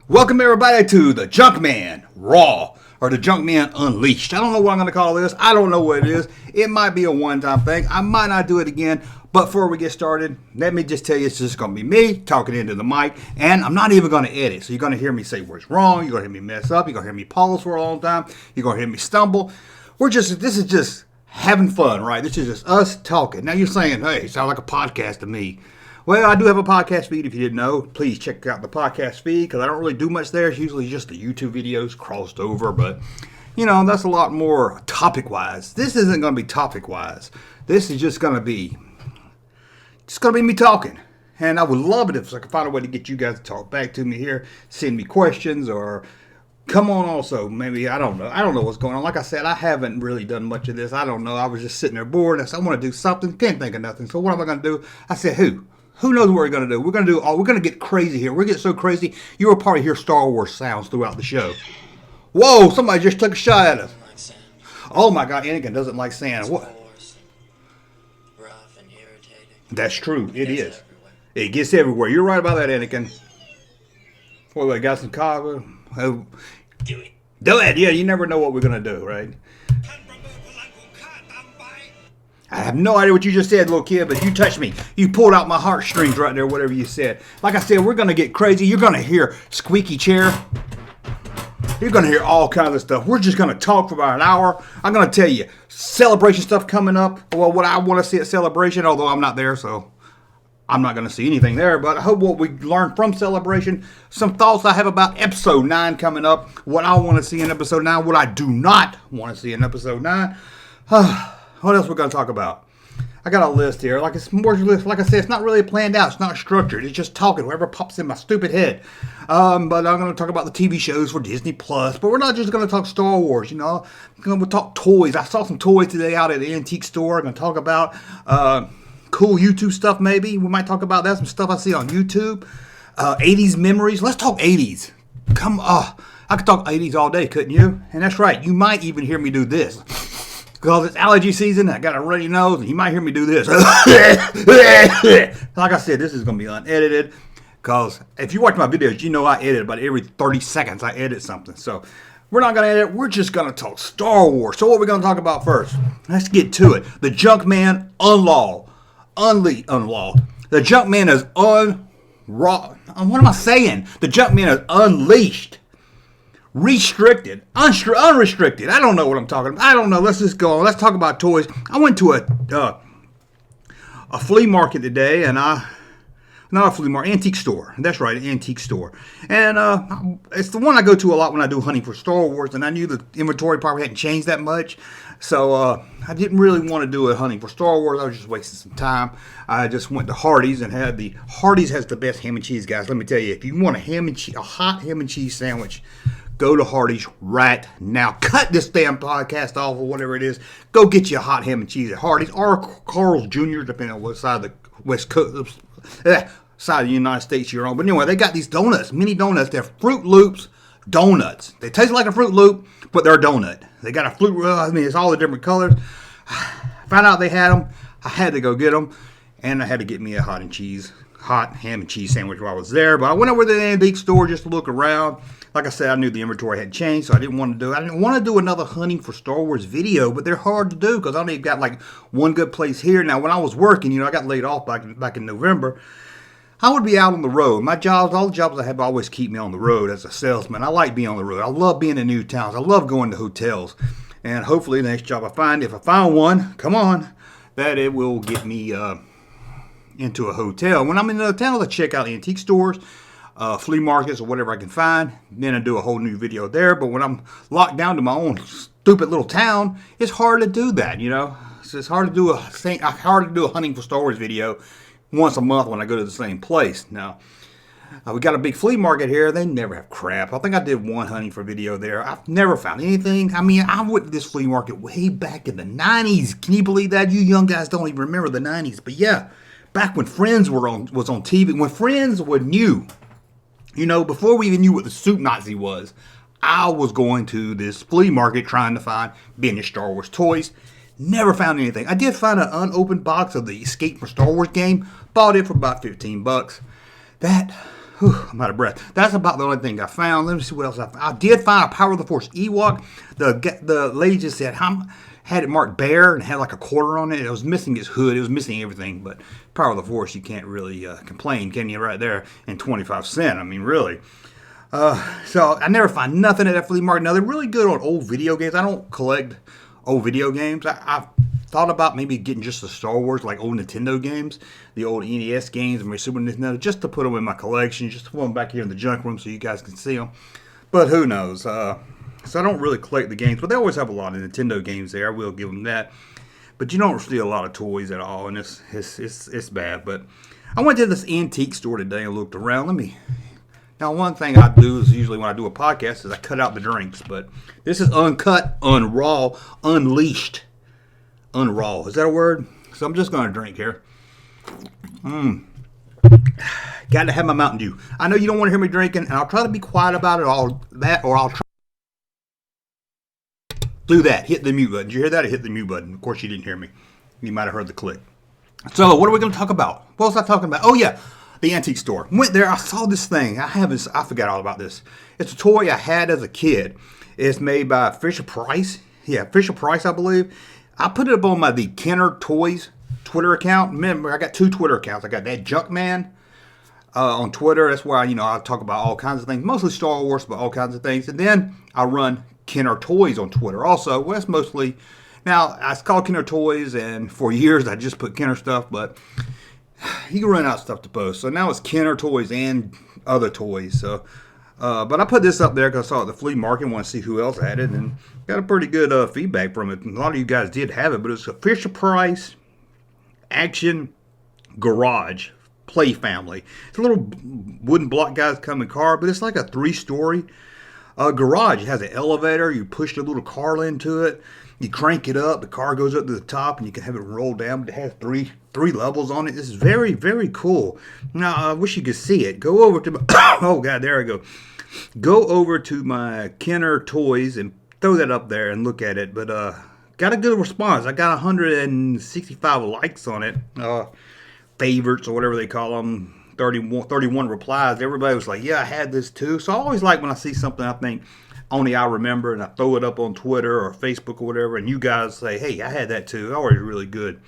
Welcome everybody to the Junkman Raw, or the Junkman Unleashed. I don't know what I'm going to call this. I don't know what it is. It might be a one-time thing. I might not do it again. But before we get started, let me just tell you, it's just going to be me talking into the mic. And I'm not even going to edit. So you're going to hear me say words wrong. You're going to hear me mess up. You're going to hear me pause for a long time. You're going to hear me stumble. This is just having fun, right? This is just us talking. Now you're saying, hey, it sounds like a podcast to me. Well, I do have a podcast feed, if you didn't know. Please check out the podcast feed, because I don't really do much there. It's usually just the YouTube videos crossed over, but, you know, that's a lot more topic-wise. This isn't going to be topic-wise. This is just going to be me talking. And I would love it if I could find a way to get you guys to talk back to me here, send me questions, or come on also. Maybe, I don't know. I don't know what's going on. Like I said, I haven't really done much of this. I don't know. I was just sitting there bored, and I said, I want to do something. Can't think of nothing. So what am I going to do? I said, Who knows what we're going to do? We're going to get crazy here. We're going to get so crazy, you will probably hear Star Wars sounds throughout the show. Whoa, somebody just took a shot at us. Oh my God, Anakin doesn't like sand. What? Rough and irritating. That's true. It is. It gets everywhere. You're right about that, Anakin. What, got some coffee? Oh. Do it. Do it. Yeah, you never know what we're going to do, right? I have no idea what you just said, little kid, but you touched me. You pulled out my heartstrings right there, whatever you said. Like I said, we're going to get crazy. You're going to hear squeaky chair. You're going to hear all kinds of stuff. We're just going to talk for about an hour. I'm going to tell you, celebration stuff coming up. Well, what I want to see at Celebration, although I'm not there, so I'm not going to see anything there. But I hope what we learned from Celebration, some thoughts I have about Episode 9 coming up, what I want to see in Episode 9, what I do not want to see in Episode 9. What else we're going to talk about? I got a list here. Like I said, it's not really planned out. It's not structured. It's just talking. Whatever pops in my stupid head. But I'm going to talk about the TV shows for Disney Plus. But we're not just going to talk Star Wars. You know, we'll talk toys. I saw some toys today out at the antique store. I'm going to talk about cool YouTube stuff. Maybe we might talk about that. Some stuff I see on YouTube. 80s memories. Let's talk 80s. Come on. I could talk 80s all day, couldn't you? And that's right. You might even hear me do this. Because it's allergy season, I got a runny nose, and you might hear me do this. Like I said, this is going to be unedited. Because if you watch my videos, you know I edit about every 30 seconds. I edit something. So we're not going to edit. We're just going to talk Star Wars. So what are we going to talk about first? Let's get to it. The Junkman Unlawed. The Junkman is what am I saying? The Junkman is unleashed. Restricted, unrestricted. I don't know what I'm talking about. I don't know. Let's just go on. Let's talk about toys. I went to a flea market today, and not a flea market, antique store. That's right, an antique store. And it's the one I go to a lot when I do hunting for Star Wars, and I knew the inventory probably hadn't changed that much. So I didn't really want to do a hunting for Star Wars. I was just wasting some time. I just went to Hardee's and Hardee's has the best ham and cheese, guys. Let me tell you, if you want a hot ham and cheese sandwich, go to Hardee's right now. Cut this damn podcast off or whatever it is. Go get you a hot ham and cheese at Hardee's or Carl's Jr., depending on what side of the West Coast, side of the United States you're on. But anyway, they got these donuts, mini donuts. They're Fruit Loops donuts. They taste like a Fruit Loop, but they're a donut. They got it's all the different colors. Found out they had them. I had to go get them, and I had to get me a hot ham and cheese sandwich while I was there. But I went over to the antique store just to look around. Like I said, I knew the inventory had changed, so I didn't want to do another hunting for Star Wars video, but they're hard to do because I only got like one good place here. Now, when I was working, I got laid off back in November. I would be out on the road. All the jobs I have always keep me on the road as a salesman. I like being on the road. I love being in new towns. I love going to hotels. And hopefully the next job I find, if I find one, that it will get me into a hotel. When I'm in the town, I check out antique stores, flea markets, or whatever I can find. Then I do a whole new video there. But when I'm locked down to my own stupid little town, it's hard to do that, It's hard to do a hunting for Star Wars video once a month when I go to the same place. Now, we got a big flea market here. They never have crap. I think I did one hunting for video there. I've never found anything. I mean, I went to this flea market way back in the 90s. Can you believe that? You young guys don't even remember the 90s. But yeah, back when Friends was on TV, when Friends were new, before we even knew what the Soup Nazi was, I was going to this flea market trying to find vintage Star Wars toys. Never found anything. I did find an unopened box of the Escape from Star Wars game. Bought it for about $15. That I'm out of breath. That's about the only thing I found. Let me see what else I found. I did find a Power of the Force Ewok. The lady just said, had it marked bear and had like a quarter on it. It was missing its hood. It was missing everything. But Power of the Force, you can't really complain, can you, right there? And 25 cents. I mean, really. So I never find nothing at that flea market. Now, they're really good on old video games. I don't collect old video games. I've thought about maybe getting just the Star Wars, like old Nintendo games, the old NES games, and my Super Nintendo, just to put them in my collection, just to put them back here in the junk room so you guys can see them. But who knows? So I don't really collect the games, but they always have a lot of Nintendo games there. I will give them that. But you don't see a lot of toys at all, and it's bad. But I went to this antique store today and looked around. Now, one thing I do is usually when I do a podcast is I cut out the drinks, but this is uncut, unraw, unleashed. Unraw. Is that a word? So I'm just going to drink here. Got to have my Mountain Dew. I know you don't want to hear me drinking, and I'll try to be quiet about it, or I'll try to do that. Hit the mute button. Did you hear that? I hit the mute button. Of course, you didn't hear me. You might have heard the click. So, what are we going to talk about? What was I talking about? Oh, yeah. The antique store. Went there. I saw this thing. I forgot all about this. It's a toy I had as a kid. It's made by Fisher Price. Yeah, Fisher Price, I believe. I put it up on the Kenner Toys Twitter account. Remember, I got 2 Twitter accounts. I got that Junkman on Twitter. That's where I talk about all kinds of things, mostly Star Wars, but all kinds of things. And then I run Kenner Toys on Twitter also. Well, that's mostly. Now, it's called Kenner Toys, and for years I just put Kenner stuff, but you can run out of stuff to post. So now it's Kenner Toys and other toys. So, but I put this up there because I saw it at the flea market and want to see who else had it, and got a pretty good feedback from it. A lot of you guys did have it, but it's a Fisher Price Action Garage Play Family. It's a little wooden block guys come in car, but it's like a 3-story garage. It has an elevator. You push the little car into it. You crank it up, the car goes up to the top, and you can have it roll down. But it has three levels on it. This is very, very cool. Now, I wish you could see it. Go over to my, oh, God, there I go. Go over to my Kenner Toys and throw that up there and look at it. But got a good response. I got 165 likes on it. Favorites or whatever they call them. 31 replies. Everybody was like, yeah, I had this too. So I always like when I see something I think only I remember, and I throw it up on Twitter or Facebook or whatever, and you guys say, hey, I had that too. Always really good.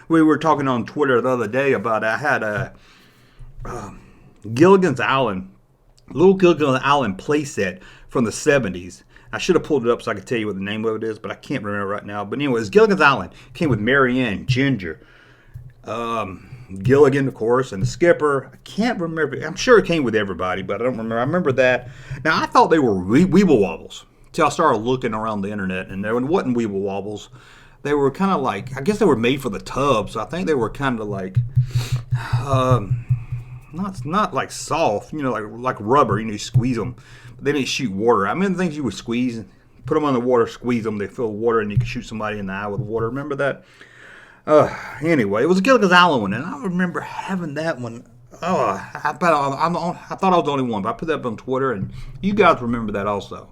We were talking on Twitter the other day about I had a Gilligan's Island, little Gilligan's Island playset from the 70s. I should have pulled it up so I could tell you what the name of it is, but I can't remember right now. But anyway, it's Gilligan's Island. It came with Marianne, Ginger, Gilligan, of course, and the skipper. I can't remember. I'm sure it came with everybody, but I don't remember. I remember that. Now, I thought they were Weeble Wobbles until I started looking around the internet, and there wasn't Weeble Wobbles. They were kind of like, I guess they were made for the tub, so I think they were kind of like, not like soft, like rubber. You squeeze them, but they didn't shoot water. I mean, the things you would squeeze, put them on the water, squeeze them, they fill with water, and you could shoot somebody in the eye with water. Remember that? Anyway, it was a Gilligan's Island one, and I remember having that one. I thought I was the only one, but I put that up on Twitter, and you guys remember that also.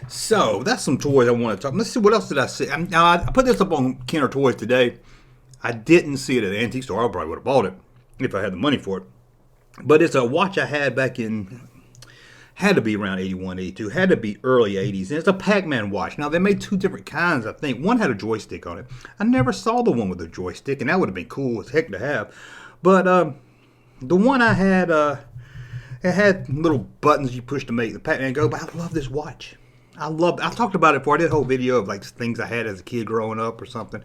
So, that's some toys I want to talk about. Let's see, what else did I see? Now, I put this up on Kenner Toys today. I didn't see it at the antique store. I probably would have bought it if I had the money for it. But it's a watch I had back in, had to be around 81, 82, had to be early 80s. And it's a Pac-Man watch. Now, they made 2 different kinds, I think. One had a joystick on it. I never saw the one with a joystick, and that would have been cool as heck to have. But the one I had, it had little buttons you push to make the Pac-Man go, but I love this watch. I talked about it before. I did a whole video of like things I had as a kid growing up or something.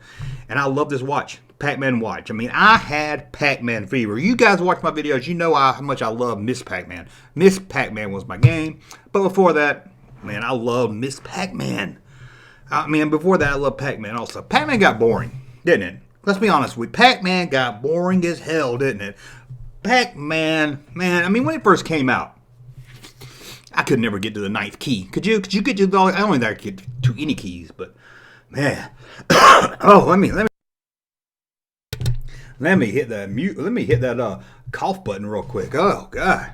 And I love this watch, Pac-Man watch. I mean, I had Pac-Man fever. You guys watch my videos, you know how much I love Miss Pac-Man. Miss Pac-Man was my game. But before that, man, I love Miss Pac-Man. I mean, before that, I love Pac-Man also. Pac-Man got boring, didn't it? Let's be honest with you. Pac-Man got boring as hell, didn't it? Pac-Man, man, I mean, when it first came out, I could never get to the 9th key. Could you get to the? I don't think I could get to any keys, but man. Oh, let me hit that mute. Let me hit that cough button real quick. Oh God.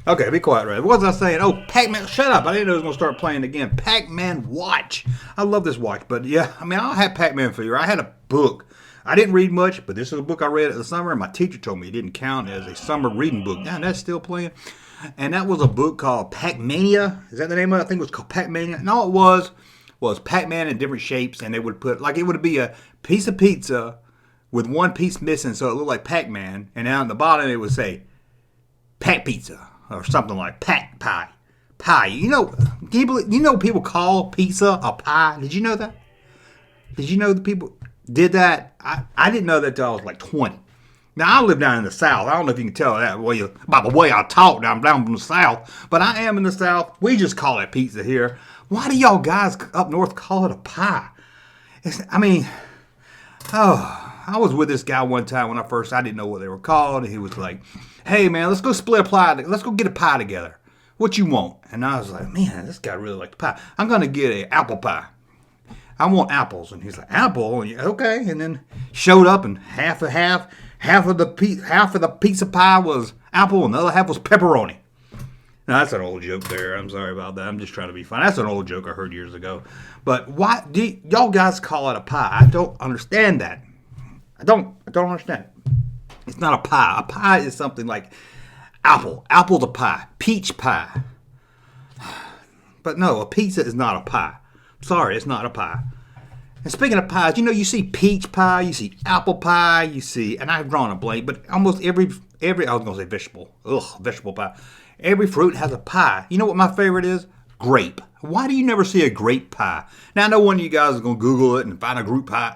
Okay, be quiet, Ray. What was I saying? Oh, Pac-Man. Shut up. I didn't know it was going to start playing again. Pac-Man watch. I love this watch. But yeah, I mean, I had Pac-Man figure. I had a book. I didn't read much, but this is a book I read in the summer, and my teacher told me it didn't count as a summer reading book. Now, that's still playing. And that was a book called Pac-Mania. Is that the name of it? I think it was called Pac-Mania. And all it was Pac-Man in different shapes, and they would put, like, it would be a piece of pizza with one piece missing, so it looked like Pac-Man. And down at the bottom, it would say Pac Pizza or something like Pac Pie. Pie. You know people call pizza a pie? Did you know that? Did you know that people did that? I didn't know that until I was like 20. Now, I live down in the South. I don't know if you can tell that by the way I talk. Now, I'm down from the South. But I am in the South. We just call it pizza here. Why do y'all guys up north call it a pie? I was with this guy one time when I didn't know what they were called. And he was like, hey, man, let's go split a pie. Let's go get a pie together. What you want? And I was like, man, this guy really likes pie. I'm going to get an apple pie. I want apples. And he's like, apple? Okay. And then showed up and half of the pizza pie was apple and the other half was pepperoni. Now, that's an old joke there. I'm sorry about that. I'm just trying to be funny. That's an old joke I heard years ago. But why do y'all guys call it a pie? I don't understand that. I don't understand. It's not a pie. A pie is something like apple. Apple's a pie. Peach pie. But no, a pizza is not a pie. Sorry, it's not a pie. And speaking of pies, you see peach pie, you see apple pie, and I've drawn a blank, but almost every I was going to say vegetable. Vegetable pie. Every fruit has a pie. You know what my favorite is? Grape. Why do you never see a grape pie? Now, I know one of you guys is going to Google it and find a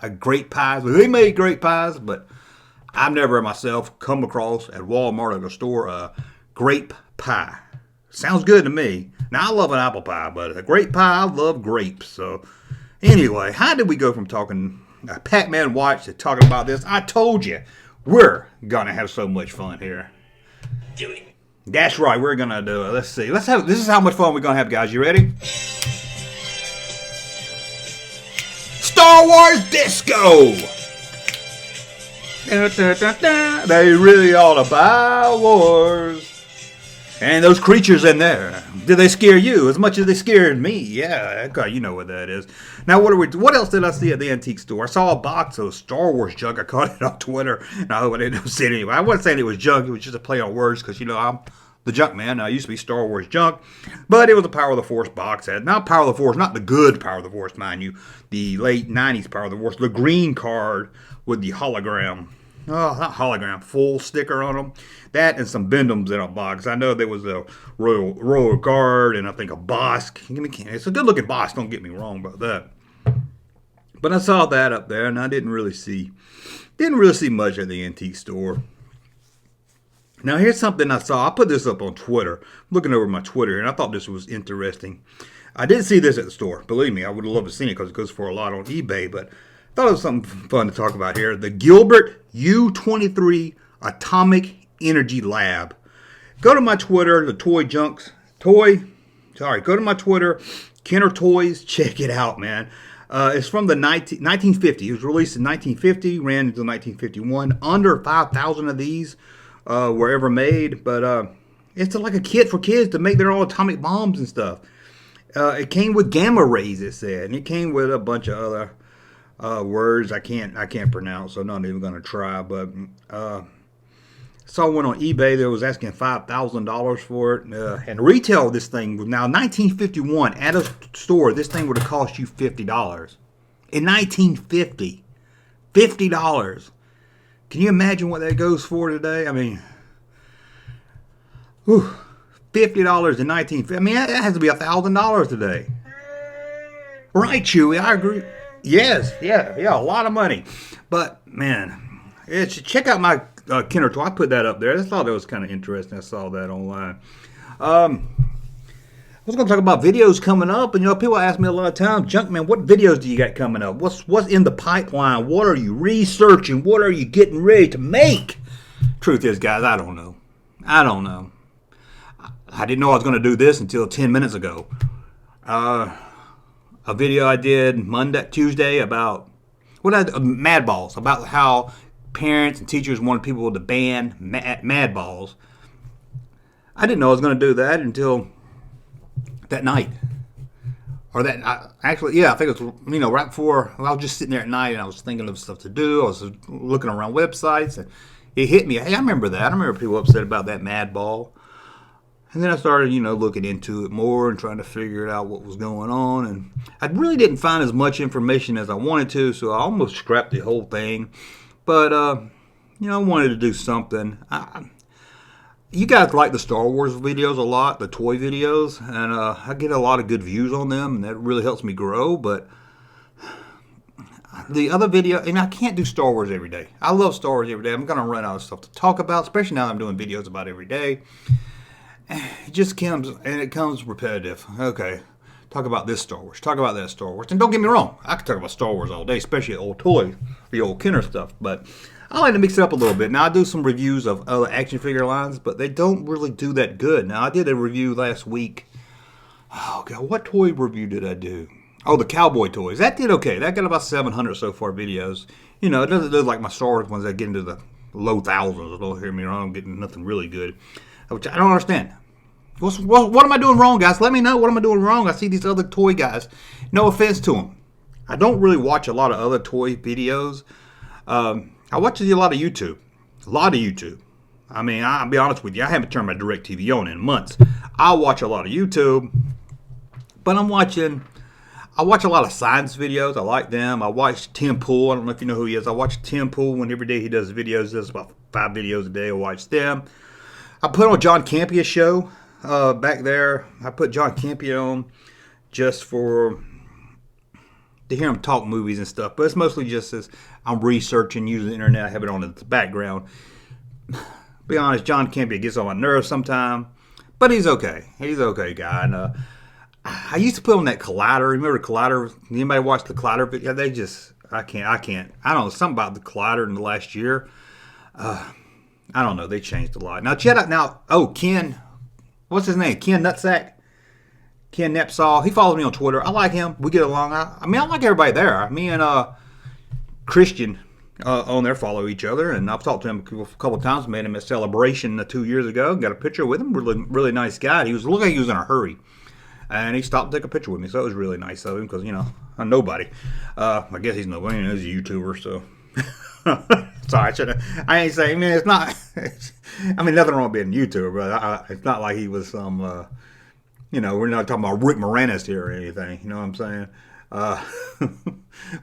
grape pie. They made grape pies, but I've never myself come across at Walmart or the store a grape pie. Sounds good to me. Now, I love an apple pie, but a grape pie, I love grapes. So, anyway, how did we go from talking a Pac-Man watch to talking about this? I told you, we're going to have so much fun here. Do it. That's right, we're going to do it. Let's see. This is how much fun we're going to have, guys. You ready? Star Wars Disco! They really all about wars. And those creatures in there, did they scare you as much as they scared me? Yeah, you know what that is. Now, what else did I see at the antique store? I saw a box of Star Wars junk. I caught it on Twitter, and I hope I didn't see it anyway. I wasn't saying it was junk. It was just a play on words because, I'm the Junkman. I used to be Star Wars junk, but it was a Power of the Force box set. Not Power of the Force, not the good Power of the Force, mind you. The late 90s Power of the Force, the green card with the hologram. Oh, not hologram, full sticker on them. That and some Bendems in a box. I know there was a Royal Guard and I think a Bosk. It's a good looking box, don't get me wrong about that. But I saw that up there and I didn't really see much at the antique store. Now here's something I saw. I put this up on Twitter. I'm looking over my Twitter and I thought this was interesting. I didn't see this at the store. Believe me, I would have loved to see it because it goes for a lot on eBay, but I thought it was something fun to talk about here. The Gilbert U-23 Atomic Energy Lab. Go to my Twitter, go to my Twitter, Kenner Toys. Check it out, man. It's from the 1950. It was released in 1950, ran until 1951. Under 5,000 of these were ever made, but it's like a kit for kids to make their own atomic bombs and stuff. It came with gamma rays, it said, and it came with a bunch of other words I can't pronounce, so I'm not even going to try. But saw one on eBay that was asking $5,000 for it, and retail of this thing was now 1951 at a store. This thing would have cost you $50 in 1950. $50. Can you imagine what that goes for today? I mean, $50 in 1950. I mean, that has to be $1,000 today, right, Chewy? I agree. Yes, yeah, a lot of money. But man, check out my Kenner toy. I put that up there. I thought that was kind of interesting. I saw that online. I was going to talk about videos coming up, and people ask me a lot of times, Junkman, what videos do you got coming up? What's in the pipeline? What are you researching? What are you getting ready to make? Truth is, guys, I don't know. I didn't know I was going to do this until 10 minutes ago. A video I did Tuesday about Mad Balls, about how parents and teachers wanted people to ban Mad Balls. I didn't know I was going to do that until that night. Or that, actually, yeah, I think it was, right before, I was just sitting there at night and I was thinking of stuff to do. I was looking around websites and it hit me. Hey, I remember that. I remember people upset about that Mad Ball. And then I started, looking into it more and trying to figure out what was going on. And I really didn't find as much information as I wanted to, so I almost scrapped the whole thing. But, I wanted to do something. You guys like the Star Wars videos a lot, the toy videos, and I get a lot of good views on them, and that really helps me grow. But the other video, and I can't do Star Wars every day. I love Star Wars every day. I'm going to run out of stuff to talk about, especially now that I'm doing videos about every day. It just comes repetitive. Okay, talk about this Star Wars, talk about that Star Wars. And don't get me wrong, I could talk about Star Wars all day, especially old toys, the old Kenner stuff, but I like to mix it up a little bit. Now, I do some reviews of other action figure lines, but they don't really do that good. Now, I did a review last week. Oh, God, what toy review did I do? Oh, the cowboy toys. That did okay. That got about 700 so far videos. It doesn't do like my Star Wars ones that get into the low thousands. Don't hear me wrong, I'm getting nothing really good, which I don't understand. What am I doing wrong, guys? Let me know. What am I doing wrong? I see these other toy guys. No offense to them. I don't really watch a lot of other toy videos. I watch a lot of YouTube. A lot of YouTube. I mean, I'll be honest with you. I haven't turned my DirecTV on in months. I watch a lot of YouTube. But I watch a lot of science videos. I like them. I watch Tim Pool. I don't know if you know who he is. I watch Tim Pool when every day he does videos. He does about 5 videos a day. I watch them. I put on John Campia's show back there. I put John Campia on just to hear him talk movies and stuff. But it's mostly just as I'm researching, using the internet. I have it on in the background. Be honest, John Campia gets on my nerves sometimes. But he's okay. He's an okay guy. And I used to put on that Collider. Remember Collider? Anybody watch the Collider video? I can't. I don't know, something about the Collider in the last year. I don't know. They changed a lot. Now, check out, Ken, what's his name? Ken Nutsack? Ken Nepsaw. He follows me on Twitter. I like him. We get along. I like everybody there. Me and Christian on there follow each other, and I've talked to him a couple of times. Met him at Celebration 2 years ago. Got a picture with him. Really, really nice guy. He looked like he was in a hurry. And he stopped to take a picture with me, so it was really nice of him because, I'm nobody. I guess he's nobody. He's a YouTuber, so. Sorry, I ain't saying, man, it's not. Nothing wrong with being a YouTuber, but it's not like he was some, we're not talking about Rick Moranis here or anything, you know what I'm saying?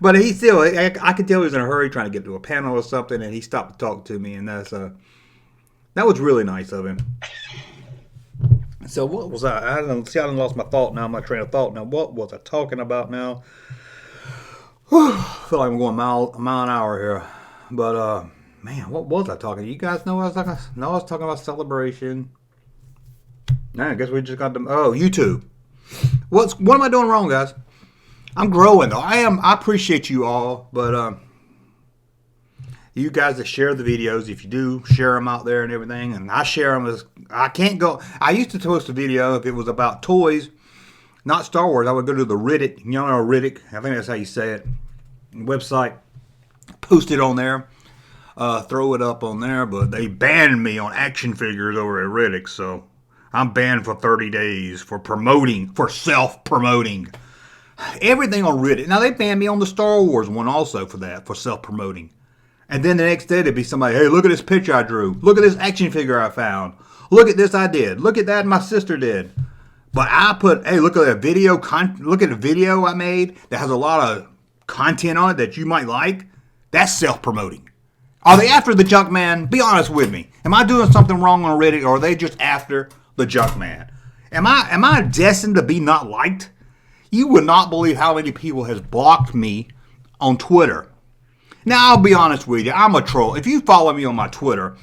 But he still, I could tell he was in a hurry trying to get to a panel or something, and he stopped to talk to me, and that was really nice of him. So what was I done lost my thought now, my train of thought now. What was I talking about now? I feel like I'm going a mile an hour here. But, man, what was I talking? You guys know what I was talking about? No, I was talking about Celebration. Nah, I guess we just got to, YouTube. What am I doing wrong, guys? I'm growing, though. I appreciate you all, but, you guys that share the videos, if you do, share them out there and everything. And I share them I used to post a video if it was about toys, not Star Wars. I would go to the Reddit, Reddit, I think that's how you say it, website, post it on there, throw it up on there. But they banned me on action figures over at Reddit, so I'm banned for 30 days for self-promoting. Everything on Reddit. Now, they banned me on the Star Wars one also for self-promoting. And then the next day, there'd be somebody, hey, look at this picture I drew. Look at this action figure I found. Look at this I did. Look at that my sister did. But I put, hey, look at that video. Look at the video I made that has a lot of content on it that you might like. That's self-promoting. Are they after the Junkman? Be honest with me. Am I doing something wrong on Reddit, or are they just after the Junkman? Am I destined to be not liked? You would not believe how many people has blocked me on Twitter. Now, I'll be honest with you. I'm a troll. If you follow me on my Twitter,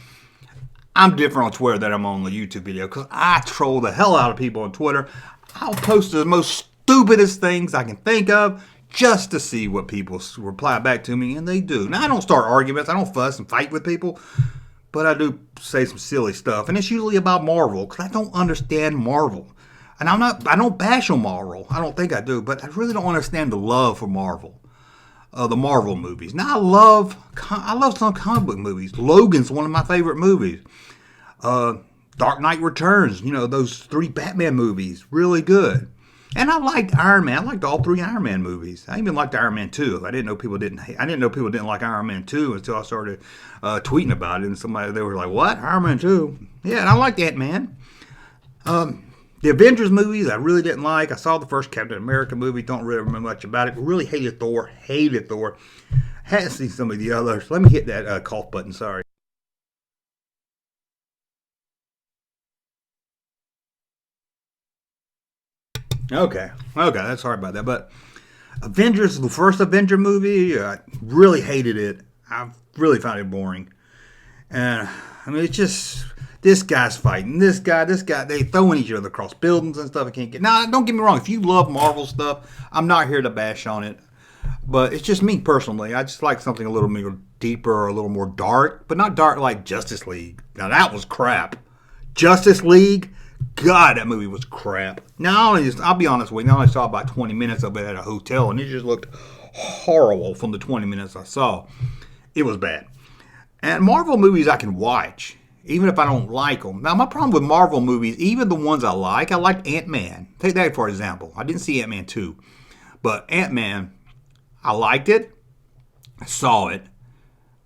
I'm different on Twitter than I'm on the YouTube video because I troll the hell out of people on Twitter. I'll post the most stupidest things I can think of just to see what people reply back to me, and they do. Now, I don't start arguments. I don't fuss and fight with people, but I do say some silly stuff, and it's usually about Marvel because I don't understand Marvel. And I don't bash on Marvel. I don't think I do, but I really don't understand the love for Marvel. The Marvel movies. Now, I love some comic book movies. Logan's one of my favorite movies. Dark Knight Returns, those 3 Batman movies, really good. And I liked Iron Man. I liked all 3 Iron Man movies. I even liked Iron Man 2. I didn't know people didn't like Iron Man 2 until I started tweeting about it. And they were like, "What? Iron Man 2?" Yeah, and I liked Ant-Man. The Avengers movies, I really didn't like. I saw the first Captain America movie. Don't really remember much about it. Really hated Thor. Hated Thor. Hadn't seen some of the others. Let me hit that cough button. Sorry. Okay, that's sorry about that. But Avengers, the first Avenger movie, I really hated it. I really found it boring. And I mean, it's just this guy's fighting this guy. They throwing each other across buildings and stuff. I can't get. Now, don't get me wrong. If you love Marvel stuff, I'm not here to bash on it. But it's just me personally. I just like something a little more deeper or a little more dark, but not dark like Justice League. Now that was crap. Justice League. God, that movie was crap. Now, I'll be honest with you, I only saw about 20 minutes of it at a hotel, and it just looked horrible from the 20 minutes I saw. It was bad. And Marvel movies I can watch, even if I don't like them. Now, my problem with Marvel movies, even the ones I liked Ant-Man. Take that for example. I didn't see Ant-Man 2. But Ant-Man, I liked it. I saw it.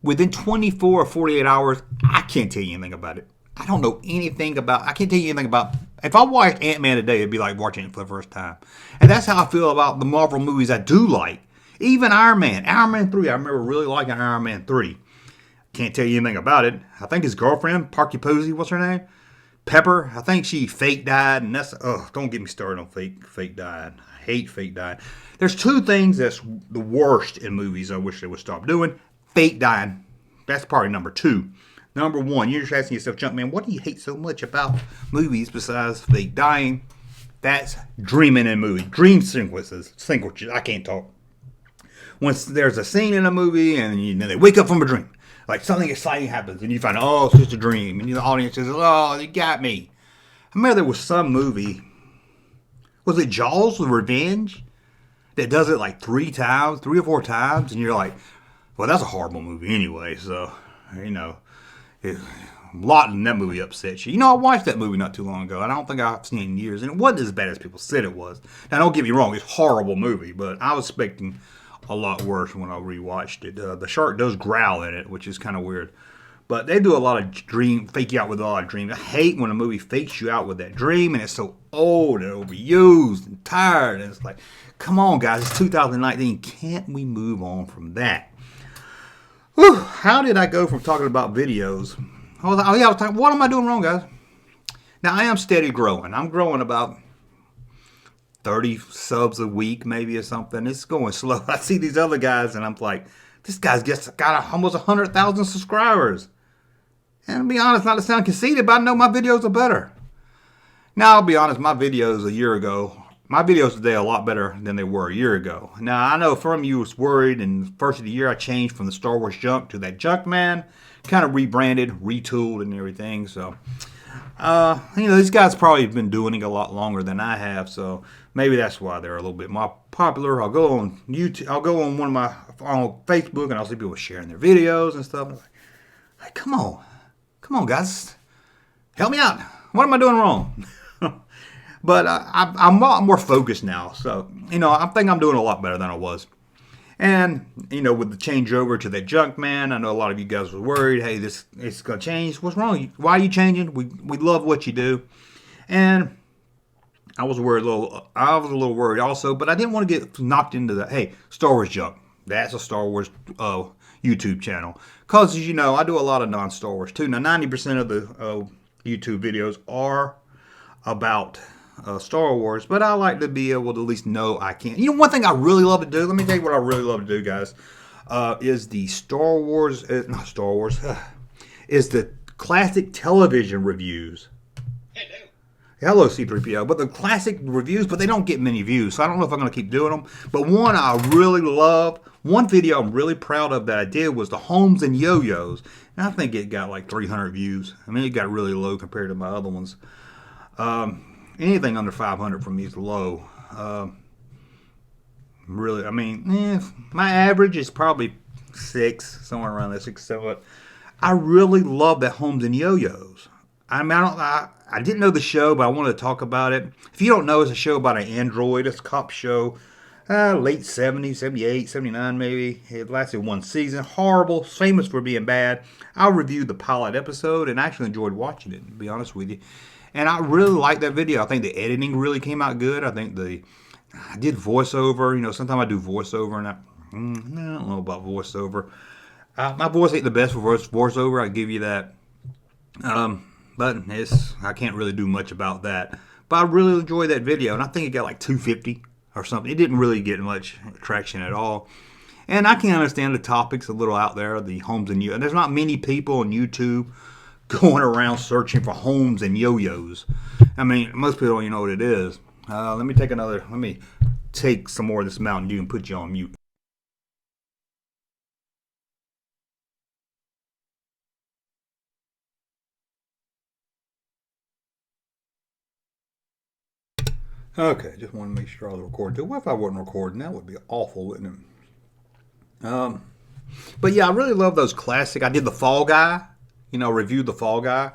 Within 24 or 48 hours, I can't tell you anything about it. I don't know anything about. I can't tell you anything about. If I watched Ant-Man today, it'd be like watching it for the first time. And that's how I feel about the Marvel movies I do like. Even Iron Man. Iron Man 3. I remember really liking Iron Man 3. Can't tell you anything about it. I think his girlfriend, Parky Posey, what's her name? Pepper. I think she fake died. And that's. Don't get me started on fake died. I hate fake dying. There's 2 things that's the worst in movies I wish they would stop doing. Fake dying. That's probably number 2. Number 1, you're just asking yourself, Junkman, what do you hate so much about movies besides fake dying? That's dreaming in movies. Dream sequences. I can't talk. Once there's a scene in a movie and they wake up from a dream, like something exciting happens and you find, oh, it's just a dream. And the audience says, oh, you got me. I remember there was some movie, was it Jaws with Revenge? That does it like 3 or 4 times. And you're like, well, that's a horrible movie anyway. So, a lot in that movie upsets you. I watched that movie not too long ago. And I don't think I've seen it in years. And it wasn't as bad as people said it was. Now, don't get me wrong. It's a horrible movie. But I was expecting a lot worse when I rewatched it. The shark does growl in it, which is kind of weird. But they do a lot of fake you out with a lot of dreams. I hate when a movie fakes you out with that dream. And it's so old and overused and tired. And it's like, come on, guys. It's 2019. Can't we move on from that? Whew, how did I go from talking about videos? I was talking, what am I doing wrong, guys? Now, I am steady growing. I'm growing about 30 subs a week, maybe, or something. It's going slow. I see these other guys, and I'm like, this guy's got almost 100,000 subscribers. And to be honest, not to sound conceited, but I know my videos are better. Now, I'll be honest, my videos a year ago, my videos today are a lot better than they were a year ago. Now, I know some of you was worried, and the first of the year I changed from the Star Wars Junk to that Junkman, kind of rebranded, retooled, and everything. So, these guys probably have been doing it a lot longer than I have, so maybe that's why they're a little bit more popular. I'll go on YouTube, I'll go on on Facebook, and I'll see people sharing their videos and stuff. Like, come on, guys, help me out. What am I doing wrong? But I'm a lot more focused now. So, I think I'm doing a lot better than I was. And, with the changeover to that Junkman, I know a lot of you guys were worried, hey, it's going to change. What's wrong? Why are you changing? We love what you do. And I was worried I was a little worried also, but I didn't want to get knocked into the, hey, Star Wars Junk. That's a Star Wars YouTube channel. Because, as you know, I do a lot of non-Star Wars too. Now, 90% of the YouTube videos are about Star Wars, but I like to be able to at least know I can. One thing I really love to do, let me tell you what I really love to do, guys, is the is the classic television reviews. Hello, C3PO. But the classic reviews, but they don't get many views, so I don't know if I'm going to keep doing them. But one I really love, one video I'm really proud of that I did was the Homes and Yo-Yos. And I think it got like 300 views. I mean, it got really low compared to my other ones. Anything under 500 from me is low. Really, I mean, my average is probably 6, somewhere around there, 6, 7. But I really love that Homes and Yo-Yos. I mean, I didn't know the show, but I wanted to talk about it. If you don't know, it's a show about an android. It's a cop show. Late 70s, 78, 79 maybe. It lasted one season. Horrible. Famous for being bad. I reviewed the pilot episode and actually enjoyed watching it, to be honest with you. And I really liked that video. I think the editing really came out good. I did voiceover. You know, sometimes I do voiceover, and I don't know about voiceover. My voice ain't the best for voiceover. I give you that. But I can't really do much about that. But I really enjoyed that video, and I think it got like 250 or something. It didn't really get much traction at all. And I can understand the topics a little out there, the homes and and there's not many people on YouTube going around searching for homes and yo-yos. I mean, most people don't even know what it is. Let me take some more of this Mountain Dew and put you on mute. Okay, just want to make sure I was recording too. What if I wasn't recording? That would be awful, wouldn't it? But yeah, I really love those classic. I did the Fall Guy, reviewed the Fall Guy.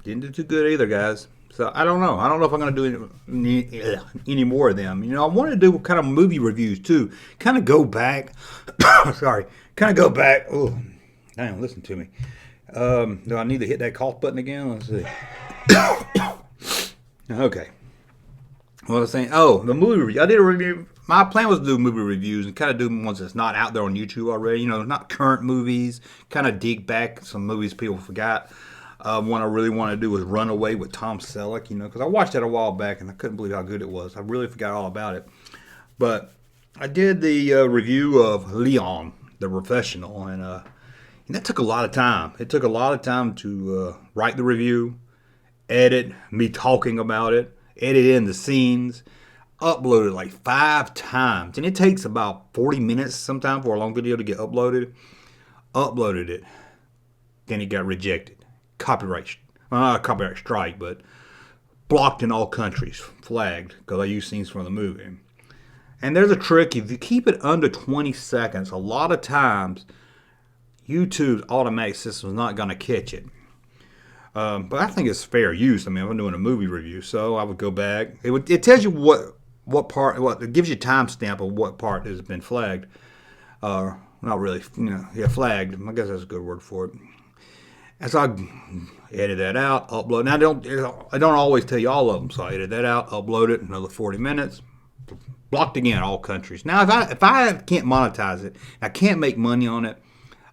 Didn't do too good either, guys. So I don't know. I don't know if I'm going to do any more of them. I want to do kind of movie reviews too. Kind of go back. Sorry. Kind of go back. Oh, damn, listen to me. Do I need to hit that cough button again? Let's see. Okay. What I was saying, the movie review. I did a review. My plan was to do movie reviews and kind of do ones that's not out there on YouTube already. Not current movies. Kind of dig back some movies people forgot. One I really want to do was Runaway with Tom Selleck, because I watched that a while back and I couldn't believe how good it was. I really forgot all about it. But I did the review of Leon, the Professional, and that took a lot of time. It took a lot of time to write the review, edit, me talking about it, edit in the scenes, upload it like 5 times. And it takes about 40 minutes sometimes for a long video to get uploaded. Uploaded it. Then it got rejected. Copyright strike, but blocked in all countries, flagged, because I use scenes from the movie. And there's a trick. If you keep it under 20 seconds, a lot of times YouTube's automatic system is not going to catch it. But I think it's fair use. I mean, I'm doing a movie review, so I would go back. It tells you what part, it gives you a timestamp of what part has been flagged. Not really, flagged. I guess that's a good word for it. And so I edit that out, upload. Now I don't always tell you all of them, so I edit that out, upload it, another 40 minutes. Blocked again, all countries. Now, if I can't monetize it, I can't make money on it,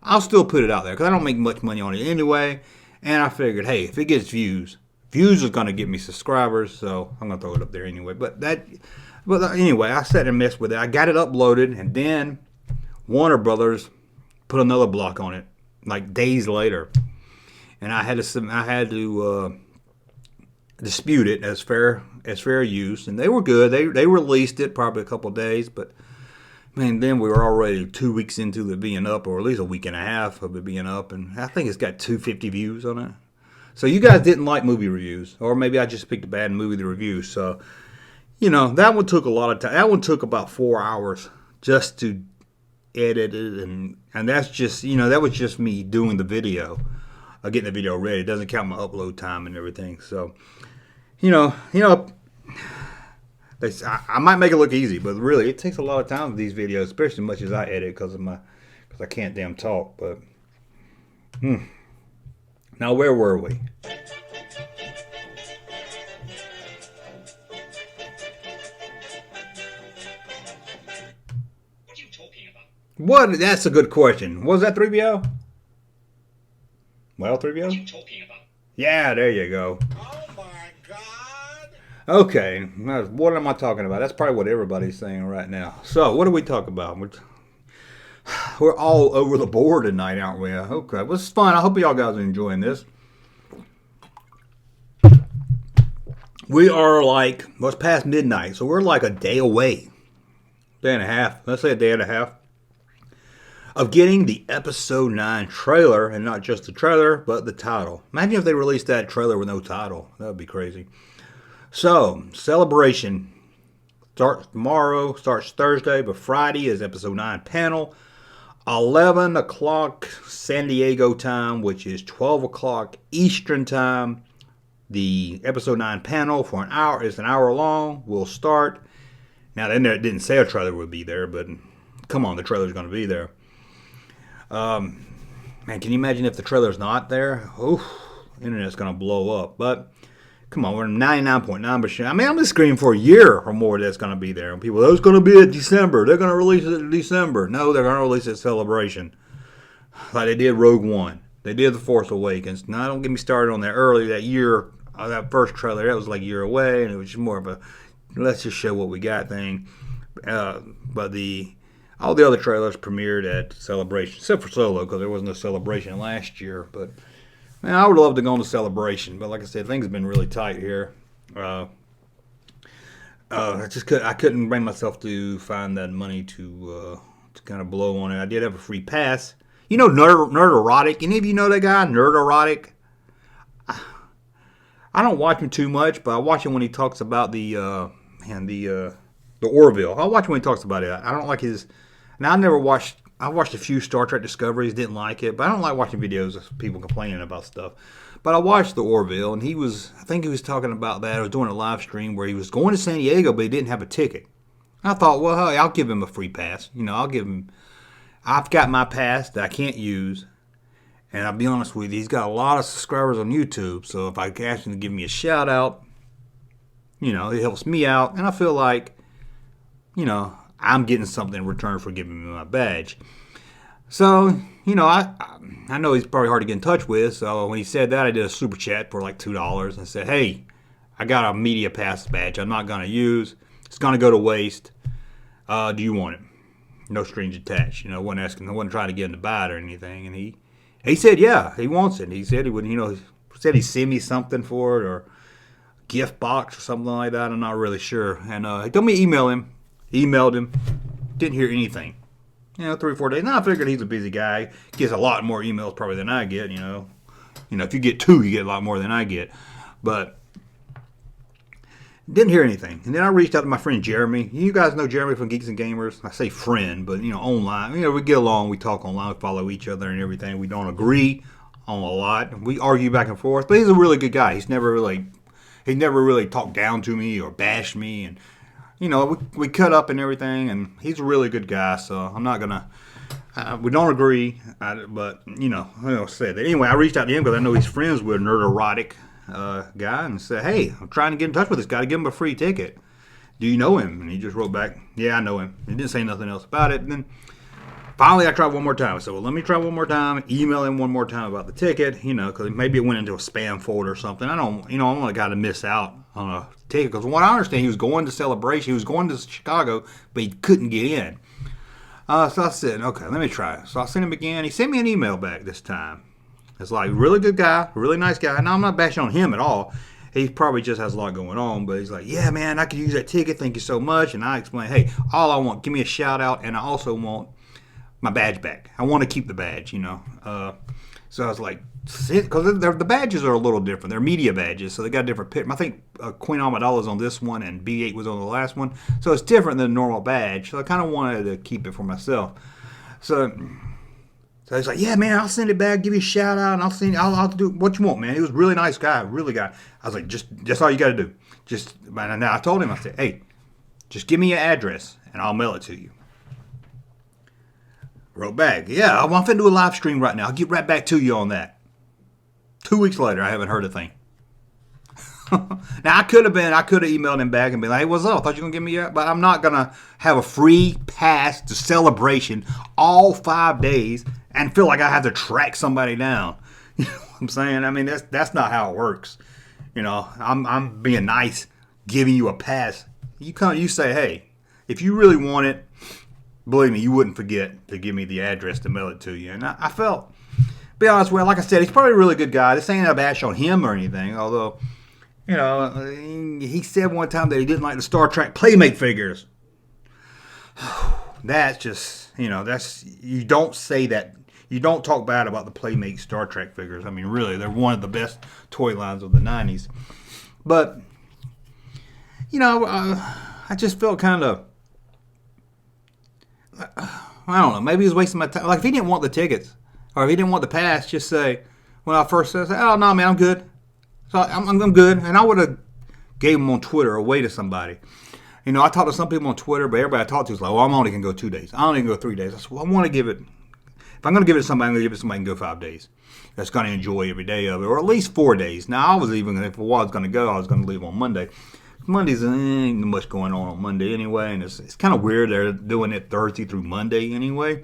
I'll still put it out there because I don't make much money on it anyway. And I figured, hey, if it gets views is going to get me subscribers, so I'm going to throw it up there anyway. But anyway, I sat and messed with it. I got it uploaded, and then Warner Brothers put another block on it, like days later. And I had to dispute it as fair use, and they were good. They released it probably a couple of days, but man, then we were already 2 weeks into it being up, or at least a week and a half of it being up, and I think it's got 250 views on it. So you guys didn't like movie reviews, or maybe I just picked a bad movie to review. So that one took a lot of time. That one took about 4 hours just to edit it, and that's just that was just me doing the video. Getting the video ready. It doesn't count my upload time and everything. So, I might make it look easy, but really, it takes a lot of time for these videos, especially much as I edit because I can't damn talk. But, now where were we? What are you talking about? What? That's a good question. Was that 3BO? Well, 3BO? What are you talking about? Yeah, there you go. Oh my God! Okay, what am I talking about? That's probably what everybody's saying right now. So, what do we talk about? We're all over the board tonight, aren't we? Okay, well, it's fun. I hope y'all guys are enjoying this. We are it's past midnight, so we're like a day away. Day and a half. Let's say a day and a half. Of getting the episode 9 trailer, and not just the trailer, but the title. Imagine if they released that trailer with no title. That would be crazy. So, Celebration starts tomorrow, starts Thursday, but Friday is episode 9 panel. 11 o'clock San Diego time, which is 12 o'clock Eastern time. The episode 9 panel for an hour is an hour long. Will start. Now, they didn't say a trailer would be there, but come on, the trailer's going to be there. Man, can you imagine if the trailer's not there? Oof, the internet's going to blow up. But come on, we're 99.9%. I mean, I'm just screaming for a year or more that's going to be there. And people, it's going to be in December. They're going to release it in December. No, they're going to release it at Celebration. Like they did Rogue One. They did The Force Awakens. Now, don't get me started on that early, that year, that first trailer. That was like a year away, and it was just more of a, let's just show what we got thing. But all the other trailers premiered at Celebration, except for Solo, because there wasn't a Celebration last year. But man, I would love to go on to Celebration, but like I said, things have been really tight here. I couldn't bring myself to find that money to kind of blow on it. I did have a free pass. You know, Nerd-Erotic. Any of you know that guy, Nerd-Erotic? I don't watch him too much, but I watch him when he talks about the Orville. I watch him when he talks about it. I don't like his. Now I watched a few Star Trek Discoveries, didn't like it, but I don't like watching videos of people complaining about stuff. But I watched the Orville, and I think he was talking about that. I was doing a live stream where he was going to San Diego, but he didn't have a ticket. I thought, well, hey, I'll give him a free pass. You know, I've got my pass that I can't use, and I'll be honest with you, he's got a lot of subscribers on YouTube, so if I can ask him to give me a shout out, you know, it helps me out, and I feel like, you know, I'm getting something in return for giving me my badge. So, you know, I know he's probably hard to get in touch with, so when he said that, I did a super chat for like $2 and said, hey, I got a media pass badge I'm not going to use. It's going to go to waste. Do you want it? No strings attached. You know, I wasn't trying to get him to buy it or anything. And he said, yeah, he wants it. He said he would, you know, he'd send me something for it or a gift box or something like that. I'm not really sure. And he told me to email him. Emailed him. Didn't hear anything. You know, 3 or 4 days. Now I figured he's a busy guy. He gets a lot more emails probably than I get, you know. You know, if you get 2, you get a lot more than I get. But didn't hear anything. And then I reached out to my friend Jeremy. You guys know Jeremy from Geeks and Gamers. I say friend, but, you know, online. You know, we get along. We talk online. We follow each other and everything. We don't agree on a lot. We argue back and forth. But he's a really good guy. He never really talked down to me or bashed me. And, you know, we cut up and everything. And he's a really good guy. So I'm not going to. We don't agree. But, you know, I said that. Anyway, I reached out to him because I know he's friends with Nerd-Erotic guy and said, hey, I'm trying to get in touch with this guy to give him a free ticket. Do you know him? And he just wrote back, yeah, I know him. He didn't say nothing else about it. And then finally I tried one more time. I said, well, let me try one more time, email him one more time about the ticket, you know, because maybe it went into a spam folder or something. I don't want the guy to miss out on a ticket because from what I understand, he was going to Celebration. He was going to Chicago, but he couldn't get in. So I said, okay, let me try it. So I sent him again. He sent me an email back this time. It's like, really good guy, really nice guy. Now, I'm not bashing on him at all. He probably just has a lot going on, but he's like, yeah, man, I could use that ticket. Thank you so much. And I explained, hey, all I want, give me a shout out, and I also want my badge back. I want to keep the badge, you know. So I was like, because the badges are a little different. They're media badges, so they got a different picture. I think Queen Amidala's on this one, and B8 was on the last one. So it's different than a normal badge. So I kind of wanted to keep it for myself. So he's like, yeah, man, I'll send it back, give you a shout out, and I'll do what you want, man. He was a really nice guy, really guy. I was like, just all you got to do. Now I told him, I said, hey, just give me your address, and I'll mail it to you. Wrote back, yeah, I'm finna do a live stream right now. I'll get right back to you on that. 2 weeks later, I haven't heard a thing. Now, I could have emailed him back and been like, hey, what's up? I thought you were going to give me your, but I'm not going to have a free pass to Celebration all 5 days and feel like I have to track somebody down. You know what I'm saying? I mean, that's not how it works. You know, I'm being nice, giving you a pass. You say, hey, if you really want it, believe me, you wouldn't forget to give me the address to mail it to you. And I felt, be honest with you, like I said, he's probably a really good guy. This ain't a bash on him or anything, although, you know, he said one time that he didn't like the Star Trek Playmate figures. That's just, you know, you don't say that. You don't talk bad about the Playmate Star Trek figures. I mean, really, they're one of the best toy lines of the 90s. But, you know, I just felt kind of, I don't know. Maybe he was wasting my time. Like, if he didn't want the tickets, or if he didn't want the pass, just say, when I first said, oh, no, man, I'm good. So I'm good. And I would have gave him on Twitter away to somebody. You know, I talked to some people on Twitter, but everybody I talked to was like, well, I'm only going to go 2 days. I only can go 3 days. I said, well, I want to give it, if I'm going to give it to somebody, I'm going to give it to somebody who can go 5 days. That's going to enjoy every day of it, or at least 4 days. Now, I was even, if I was going to go, I was going to leave on Monday. Mondays ain't much going on Monday anyway, and it's kind of weird they're doing it Thursday through Monday anyway.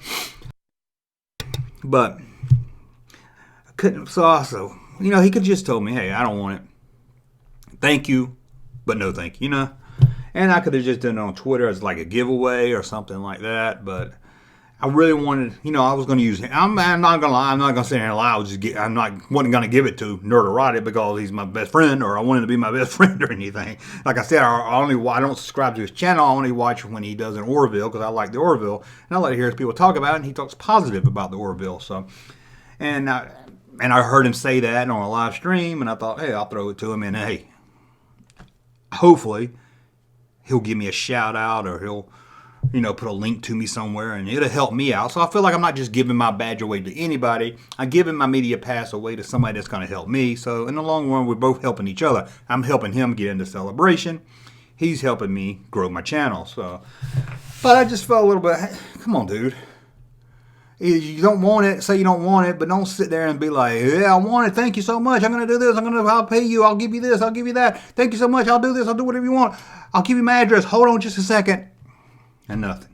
But I couldn't, so also, you know, he could just told me, hey, I don't want it. Thank you, but no thank you, you know. And I could have just done it on Twitter as like a giveaway or something like that, but I really wanted, you know, I was going to use him. I'm not going to lie. I'm not going to sit here and lie. Wasn't going to give it to Nerderati because he's my best friend, or I wanted to be my best friend or anything. Like I said, I don't subscribe to his channel. I only watch when he does an Orville because I like the Orville, and I like to hear people talk about it, and he talks positive about the Orville. So, and I heard him say that on a live stream, and I thought, hey, I'll throw it to him, and hey, hopefully he'll give me a shout out, or he'll, you know, put a link to me somewhere, and it'll help me out. So I feel like I'm not just giving my badge away to anybody. I'm giving my media pass away to somebody that's going to help me. So in the long run, we're both helping each other. I'm helping him get into Celebration. He's helping me grow my channel. So, but I just felt a little bit, hey, come on, dude. You don't want it, say you don't want it, but don't sit there and be like, yeah, I want it. Thank you so much. I'm going to do this. I'll pay you. I'll give you this. I'll give you that. Thank you so much. I'll do this. I'll do whatever you want. I'll give you my address. Hold on just a second. And nothing.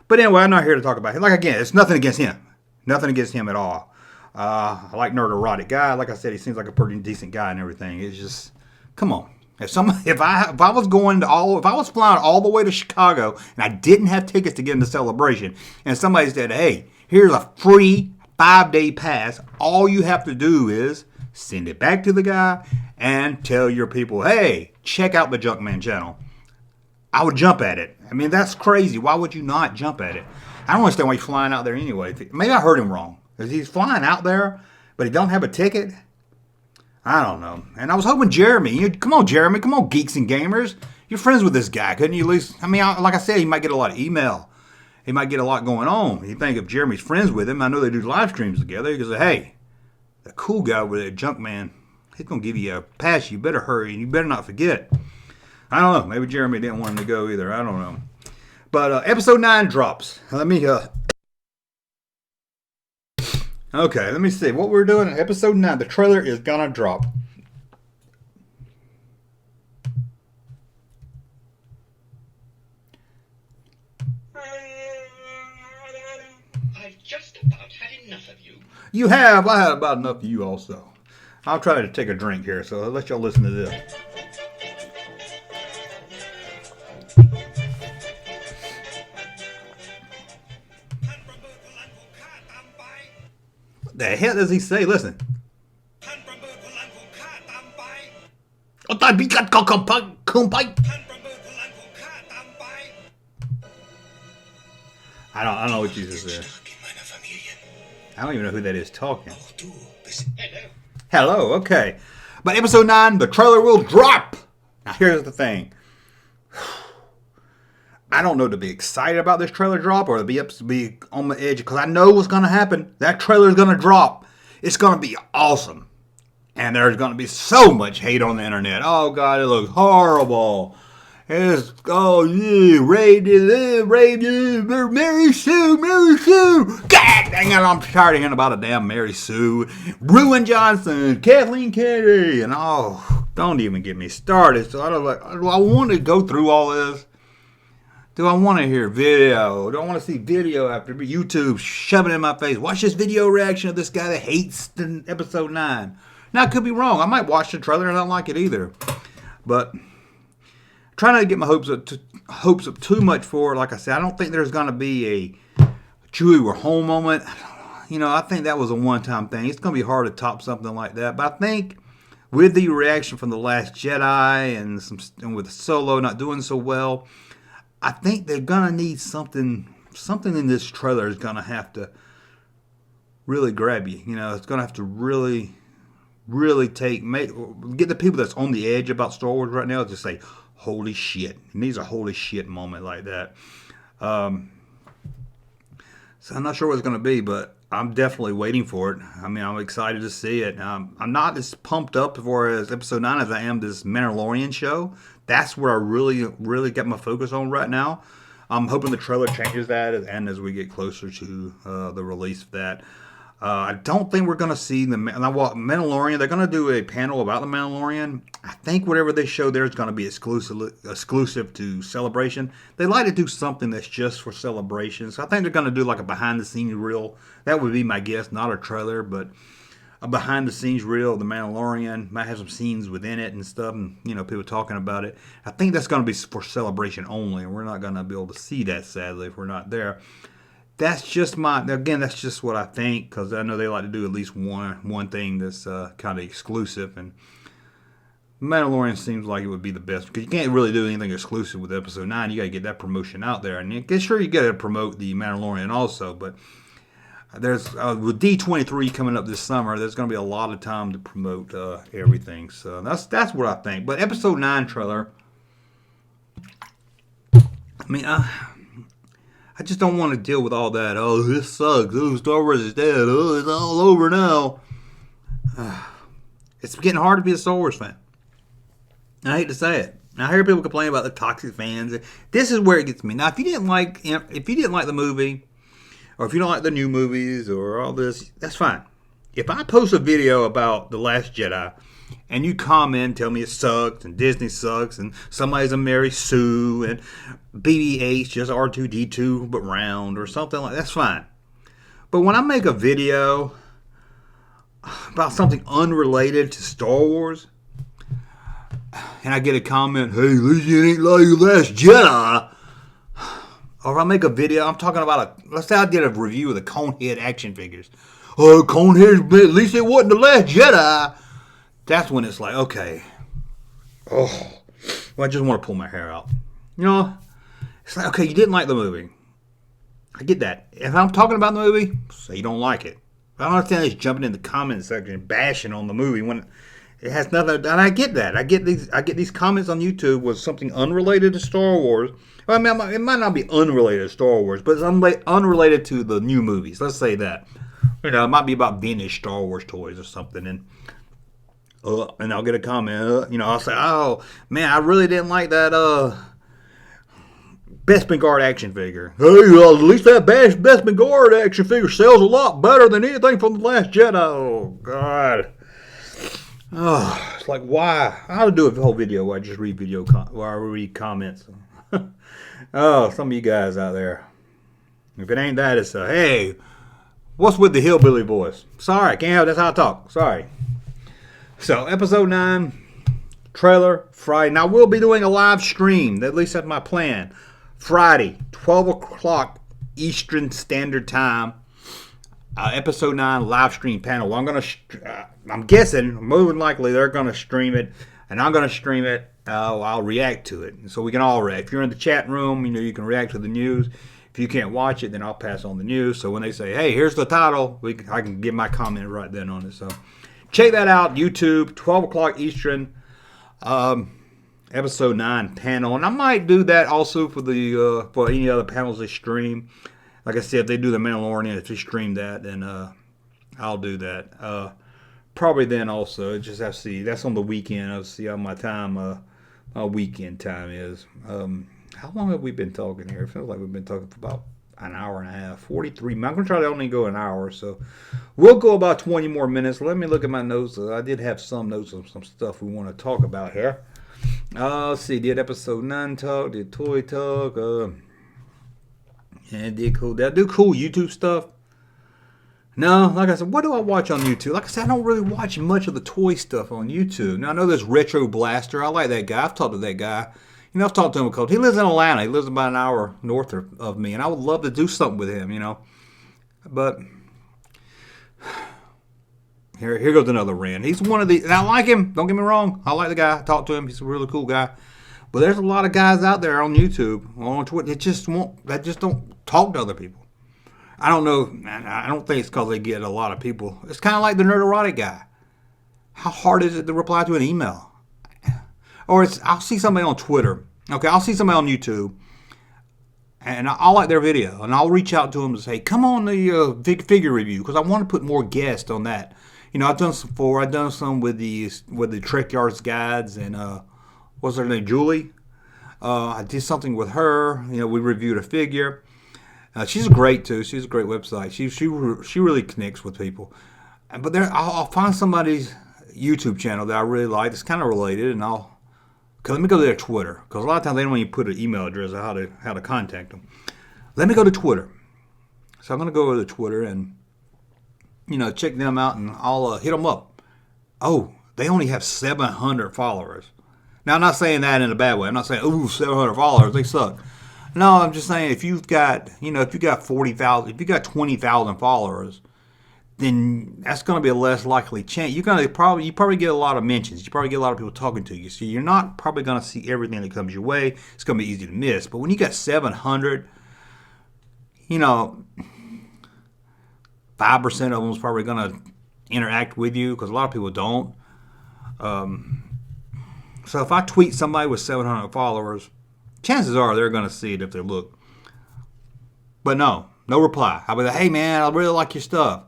But anyway, I'm not here to talk about him. Like, again, it's nothing against him. Nothing against him at all. I like Nerderotic guy. Like I said, he seems like a pretty decent guy and everything. It's just, come on. If I was flying all the way to Chicago and I didn't have tickets to get into Celebration, and somebody said, hey, here's a free 5-day pass, all you have to do is send it back to the guy and tell your people, hey, check out the Junkman channel. I would jump at it. I mean, that's crazy. Why would you not jump at it? I don't understand why he's flying out there anyway. Maybe I heard him wrong. Is he's flying out there, but he don't have a ticket? I don't know. And I was hoping Jeremy. Come on, Jeremy. Come on, geeks and gamers. You're friends with this guy. Couldn't you at least... I mean, like I said, he might get a lot of email. He might get a lot going on. You think if Jeremy's friends with him, I know they do live streams together. He goes, hey, the cool guy with a Junkman, he's going to give you a pass. You better hurry, and you better not forget. I don't know. Maybe Jeremy didn't want him to go either. I don't know. But episode 9 drops. Let me... Okay, let me see. What we're doing in episode 9. The trailer is going to drop. I've just about had enough of you. You have. I had about enough of you also. I'll try to take a drink here, so let y'all listen to this. What the hell does he say? Listen. I don't know what Jesus said. I don't even know who that is talking. Hello, okay. But episode 9, the trailer will drop. Now here's the thing. I don't know to be excited about this trailer drop or to be on the edge because I know what's going to happen. That trailer is going to drop. It's going to be awesome. And there's going to be so much hate on the internet. Oh, God, it looks horrible. It's, oh, yeah, Mary Sue. God dang it, I'm tired of hearing about a damn Mary Sue. Ruin Johnson, Kathleen Kennedy, and oh, don't even get me started. So do I want to go through all this? Do I want to hear video? Do I want to see video after YouTube shoving it in my face? Watch this video reaction of this guy that hates the episode 9. Now, I could be wrong. I might watch the trailer and not like it either. But trying not to get my hopes up too much for it. Like I said, I don't think there's going to be a Chewie we're home moment. You know, I think that was a one-time thing. It's going to be hard to top something like that. But I think with the reaction from The Last Jedi and with Solo not doing so well, I think they're going to need something in this trailer is going to have to really grab you. You know, it's going to have to really get the people that's on the edge about Star Wars right now to say, holy shit. It needs a holy shit moment like that. So I'm not sure what it's going to be, but I'm definitely waiting for it. I mean, I'm excited to see it. I'm not as pumped up for as episode 9 as I am this Mandalorian show. That's where I really get my focus on right now. I'm hoping the trailer changes that, and as we get closer to the release of that. I don't think we're going to see the Mandalorian. They're going to do a panel about the Mandalorian. I think whatever they show there is going to be exclusive to Celebration. They like to do something that's just for Celebration. So I think they're going to do like a behind-the-scenes reel. That would be my guess, not a trailer, but a behind-the-scenes reel of the Mandalorian. Might have some scenes within it and stuff, and people talking about it. I think that's going to be for Celebration only, and we're not going to be able to see that, sadly, if we're not there. That's just that's just what I think, because I know they like to do at least one thing that's kind of exclusive, and Mandalorian seems like it would be the best, because you can't really do anything exclusive with episode 9. You got to get that promotion out there, and sure, you got to promote the Mandalorian also, but there's with D23 coming up this summer, there's going to be a lot of time to promote everything, so that's what I think. But episode 9 trailer, I mean, I just don't want to deal with all that. Oh, this sucks. Oh, Star Wars is dead. Oh, it's all over now. It's getting hard to be a Star Wars fan. I hate to say it. I hear people complain about the toxic fans. This is where it gets me. Now, if you didn't like the movie, or if you don't like the new movies or all this, that's fine. If I post a video about The Last Jedi, and you comment, tell me it sucks, and Disney sucks, and somebody's a Mary Sue, and BB-8 just R2-D2 but round, or something like that, that's fine. But when I make a video about something unrelated to Star Wars, and I get a comment, hey, at least you ain't like The Last Jedi, or if I make a video, I'm talking about let's say I did a review of the Conehead action figures. Oh, Conehead, at least it wasn't The Last Jedi. That's when it's like, okay. Oh, well, I just want to pull my hair out. It's like, okay, you didn't like the movie. I get that. If I'm talking about the movie, say you don't like it. I don't understand just jumping in the comment section and bashing on the movie when it has nothing. And I get that. I get these comments on YouTube with something unrelated to Star Wars. I mean, it might not be unrelated to Star Wars, but it's unrelated to the new movies. Let's say that. It might be about vintage Star Wars toys or something, and I'll get a comment. I'll say, "Oh man, I really didn't like that Bespin Guard action figure. Hey, at least that Bespin Guard action figure sells a lot better than anything from The Last Jedi." Oh God. Oh, it's like, why? I'll do a whole video where I just read where I read comments. Oh, some of you guys out there. If it ain't that, it's hey, what's with the hillbilly voice? Sorry, can't have that's how I talk. Sorry. So, episode 9, trailer, Friday. Now, we'll be doing a live stream. At least that's my plan. Friday, 12 o'clock Eastern Standard Time. Episode 9 live stream panel. I'm guessing, more than likely, they're going to stream it. And I'm going to stream it. I'll react to it. So we can all react. If you're in the chat room, you can react to the news. If you can't watch it, then I'll pass on the news. So when they say, hey, here's the title, I can give my comment right then on it. So check that out, YouTube, 12 o'clock Eastern, episode 9 panel. And I might do that also for any other panels they stream. Like I said, if they do the Mandalorian, if they stream that, then I'll do that. Probably then also. Just have to see. That's on the weekend. I'll see how my time, my weekend time is. How long have we been talking here? It feels like we've been talking for about an hour and a half. 43 minutes. I'm going to try to only go an hour. So we'll go about 20 more minutes. Let me look at my notes. I did have some notes of some stuff we want to talk about here. Let's see. Did episode 9 talk? Did toy talk? Yeah, did cool. Did I do cool YouTube stuff? No, like I said, what do I watch on YouTube? Like I said, I don't really watch much of the toy stuff on YouTube. Now, I know there's Retro Blaster. I like that guy. I've talked to that guy. I've talked to him a couple. He lives in Atlanta. He lives about an hour north of me, and I would love to do something with him, But here goes another rant. He's one of the, and I like him. Don't get me wrong. I like the guy. I talked to him. He's a really cool guy. But there's a lot of guys out there on YouTube, on Twitter, that just don't talk to other people. I don't know. I don't think it's because they get a lot of people. It's kind of like the Nerderotic guy. How hard is it to reply to an email? Or I'll see somebody on Twitter. Okay, I'll see somebody on YouTube. and I like their video, and I'll reach out to them and say, come on the figure review, because I want to put more guests on that. I've done some before. I've done some with the Trek Yards guides, and what's her name, Julie. I did something with her. We reviewed a figure. She's great too. She's a great website. She really connects with people. But I'll find somebody's YouTube channel that I really like that's kind of related, and let me go to their Twitter, because a lot of times they don't even put an email address of how to contact them. Let me go to Twitter. So I'm going to go to Twitter and check them out, and I'll hit them up. Oh, they only have 700 followers. Now, I'm not saying that in a bad way. I'm not saying, 700 followers, they suck. No, I'm just saying if you've got 40,000, if you got 20,000 followers, then that's going to be a less likely chance. You probably get a lot of mentions. You probably get a lot of people talking to you. So you're not probably going to see everything that comes your way. It's going to be easy to miss. But when you got 700, 5% of them is probably going to interact with you, because a lot of people don't. So if I tweet somebody with 700 followers, chances are they're going to see it if they look. But no reply. I'll be like, hey man, I really like your stuff.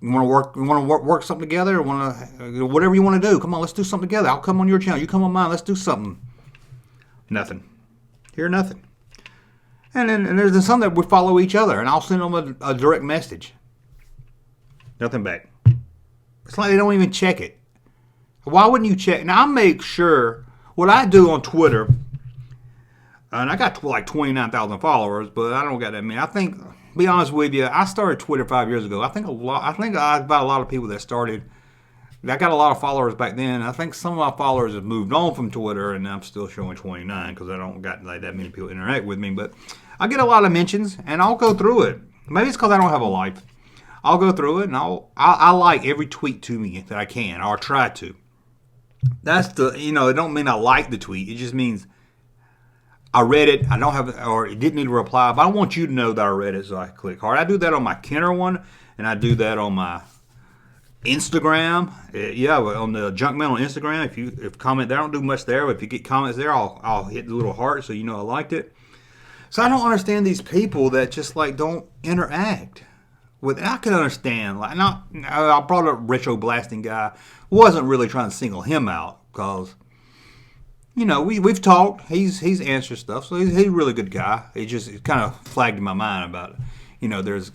You want to work something together? Whatever you want to do. Come on, let's do something together. I'll come on your channel. You come on mine. Let's do something. Nothing. Hear nothing. And then there's some that we follow each other, and I'll send them a direct message. Nothing back. It's like they don't even check it. Why wouldn't you check? Now, I make sure what I do on Twitter, and I got like 29,000 followers, but I don't got that many. I think, to be honest with you, I started Twitter 5 years ago. I think about a lot of people that started. I got a lot of followers back then. I think some of my followers have moved on from Twitter, and I'm still showing 29 because I don't got like that many people interact with me. But I get a lot of mentions, and I'll go through it. Maybe it's because I don't have a life. I'll go through it, and I like every tweet to me that I can, or try to. That's it don't mean I like the tweet. It just means I read it. I don't have, or it didn't need a reply, but I want you to know that I read it, so I click hard. I do that on my Kenner one, and I do that on my Instagram. On the Junkman on Instagram. If comment there, I don't do much there, but if you get comments there, I'll hit the little heart so you know I liked it. So I don't understand these people that just like don't interact. I can understand, I brought up Retro Blasting Guy. Wasn't really trying to single him out, because we've talked. He's answered stuff, so he's a really good guy. It kind of flagged in my mind about it.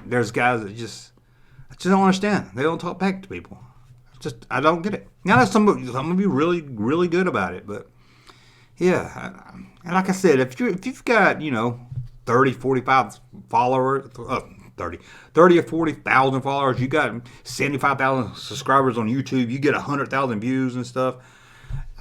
There's guys that I just don't understand. They don't talk back to people. I don't get it. Now some of you really really good about it, but yeah. And like I said, if you've got 30, 45 followers. 30 or 40,000 followers, you got 75,000 subscribers on YouTube, you get 100,000 views and stuff,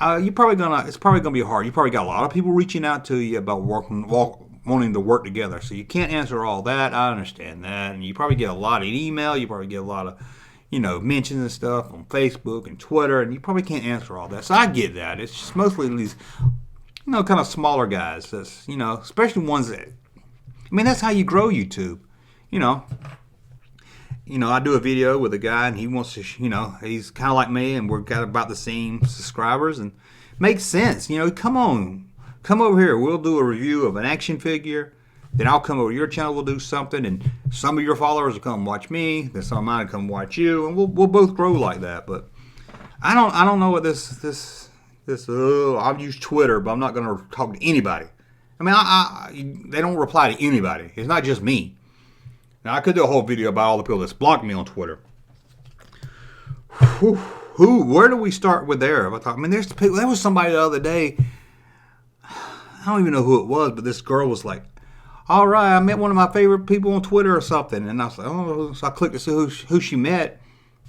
it's probably gonna be hard. You probably got a lot of people reaching out to you about wanting to work together, so you can't answer all that. I understand that, and you probably get a lot of email, you probably get a lot of mentions and stuff on Facebook and Twitter, and you probably can't answer all that. So I get that. It's just mostly these kind of smaller guys, that's especially ones that, that's how you grow YouTube. I do a video with a guy, and he wants to, he's kind of like me, and we've got about the same subscribers, and makes sense. Come over here. We'll do a review of an action figure. Then I'll come over to your channel. We'll do something, and some of your followers will come watch me. Then some of mine will come watch you, and we'll both grow like that. But I don't know what this. I'll use Twitter, but I'm not going to talk to anybody. They don't reply to anybody. It's not just me. Now, I could do a whole video about all the people that's blocked me on Twitter. Where do we start with there? There's people. There was somebody the other day, I don't even know who it was, but this girl was like, all right, I met one of my favorite people on Twitter or something. And I was like, oh, so I clicked to see who she met.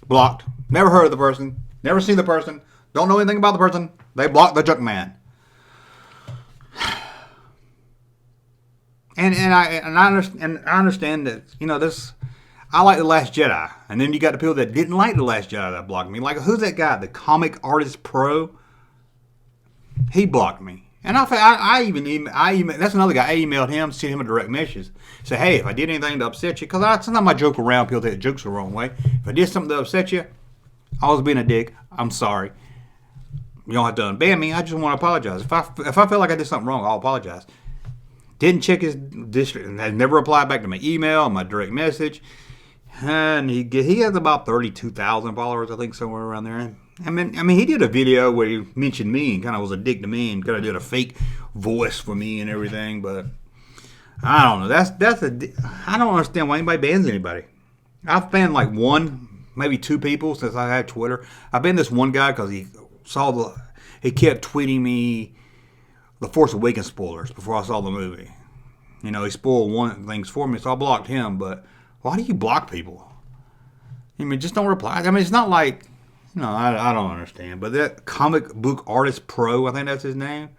Blocked. Never heard of the person. Never seen the person. Don't know anything about the person. They blocked the Junkman. And I understand that this. I like The Last Jedi, and then you got the people that didn't like The Last Jedi that blocked me. Like, who's that guy, the Comic Artist Pro? He blocked me, and I even that's another guy. I emailed him, sent him a direct message, say, hey, if I did anything to upset you, because sometimes I joke around, people take jokes the wrong way. If I did something to upset you, I was being a dick. I'm sorry. You don't have to unban me. I just want to apologize. If I feel like I did something wrong, I'll apologize. Didn't check his district, and has never replied back to my email, my direct message. And he has about 32,000 followers, I think, somewhere around there. I mean, he did a video where he mentioned me and kind of was a dick to me and kind of did a fake voice for me and everything. But I don't know. I don't understand why anybody bans anybody. I've banned like one, maybe two people since I had Twitter. I banned this one guy because he kept tweeting me the Force Awakens spoilers before I saw the movie. You know, he spoiled one things for me, so I blocked him. But why do you block people? I mean, just don't reply. I mean, it's not like, I don't understand. But that comic book artist pro, I think that's his name.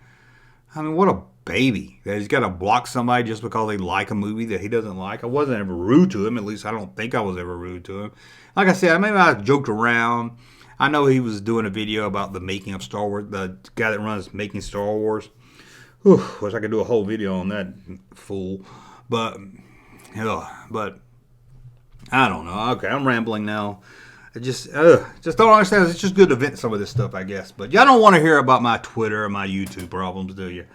I mean, what a baby that he's got to block somebody just because they like a movie that he doesn't like. I wasn't ever rude to him. At least I don't think I was ever rude to him. Like I said, maybe I joked around. I know he was doing a video about the making of Star Wars, the guy that runs Making Star Wars. Whew, wish I could do a whole video on that fool. But I don't know. Okay, I'm rambling now. I just don't understand. It's just good to vent some of this stuff, I guess. But y'all don't want to hear about my Twitter or my YouTube problems, do you?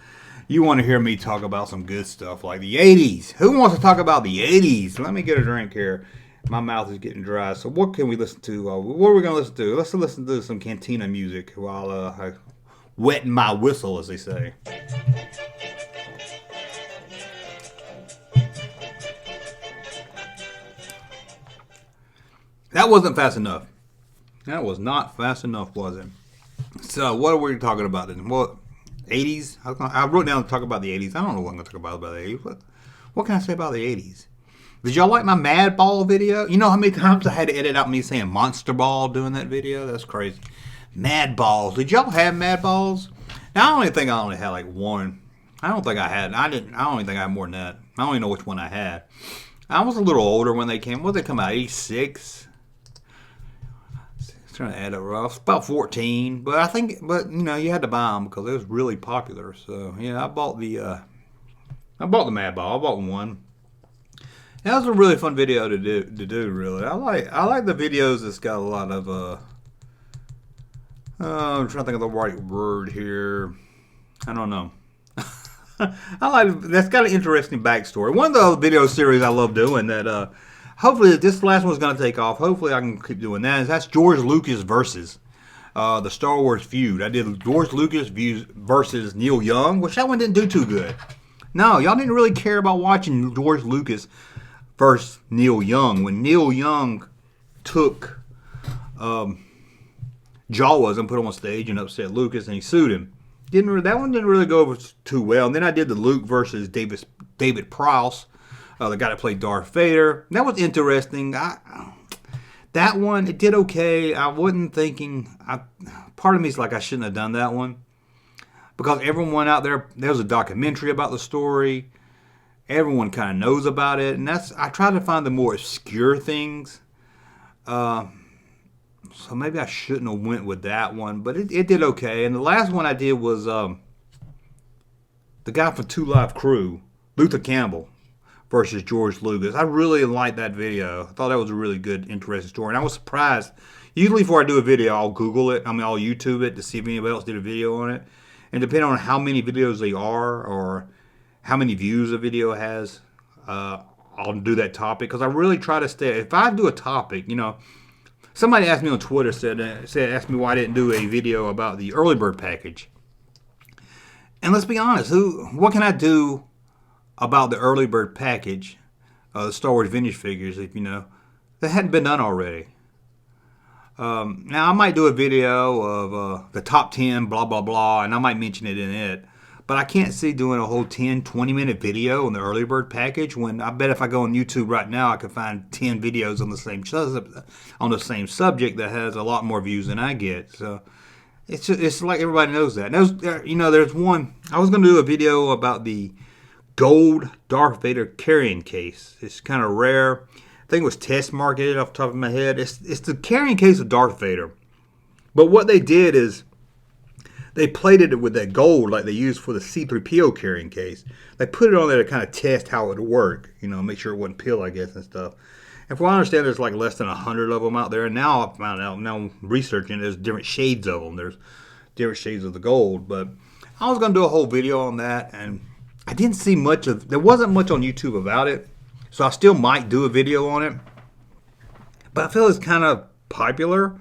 You want to hear me talk about some good stuff like the 80s. Who wants to talk about the 80s? Let me get a drink here. My mouth is getting dry. So what can we listen to? What are we going to listen to? Let's listen to some Cantina music while I wetting my whistle, as they say. That wasn't fast enough. That was not fast enough, was it? So, what are we talking about then? Well, 80s? I wrote down to talk about the 80s. I don't know what I'm going to talk about the 80s. What can I say about the 80s? Did y'all like my Mad Ball video? You know how many times I had to edit out me saying Monster Ball doing that video? That's crazy. Mad Balls. Did y'all have Mad Balls? Now, I only think I only had like one. I don't think I had. I don't even think I had more than that. I don't even know which one I had. I was a little older when they came. What did they come out? 86? Trying to add up rough. About 14, but you had to buy them because it was really popular. So yeah, I bought the Mad Ball. I bought one. That was a really fun video to do. Really, I like the videos that's got a lot of I'm trying to think of the right word here. I don't know. That's got an interesting backstory. One of the video series I love doing that. Hopefully, this last one's going to take off. Hopefully, I can keep doing that. That's George Lucas versus the Star Wars feud. I did George Lucas versus Neil Young, which that one didn't do too good. No, y'all didn't really care about watching George Lucas versus Neil Young. When Neil Young took Jawas and put him on stage and upset Lucas, and he sued him. That one didn't really go over too well. And then I did the Luke versus David Prowse. The guy that played Darth Vader. That was interesting. That one, it did okay. I wasn't thinking... part of me is like I shouldn't have done that one. Because everyone out there... There's a documentary about the story. Everyone kind of knows about it. And I try to find the more obscure things. So maybe I shouldn't have went with that one. But it did okay. And the last one I did was... the guy from 2 Live Crew. Luther Campbell. Versus George Lucas. I really liked that video. I thought that was a really good, interesting story. And I was surprised. Usually before I do a video, I'll Google it. I'll YouTube it to see if anybody else did a video on it. And depending on how many videos they are or how many views a video has, I'll do that topic. Because I really try to stay... If I do a topic, somebody asked me on Twitter, asked me why I didn't do a video about the early bird package. And let's be honest, what can I do about the early bird package, the Star Wars vintage figures, that hadn't been done already. Now, I might do a video of the top 10, blah, blah, blah, and I might mention it in it. But I can't see doing a whole 10, 20-minute video on the early bird package when I bet if I go on YouTube right now, I could find 10 videos on the same subject that has a lot more views than I get. So it's like everybody knows that. There's one. I was going to do a video about the gold Darth Vader carrying case. It's kind of rare. I think it was test marketed off the top of my head. It's the carrying case of Darth Vader. But what they did is they plated it with that gold like they used for the C-3PO carrying case. They put it on there to kind of test how it would work. Make sure it wouldn't peel, I guess, and stuff. And from what I understand, there's like less than 100 of them out there. And now I found out, now I'm researching, there's different shades of them. There's different shades of the gold. But I was going to do a whole video on that, and I didn't see much of. There wasn't much on YouTube about it, so I still might do a video on it. But I feel it's kind of popular.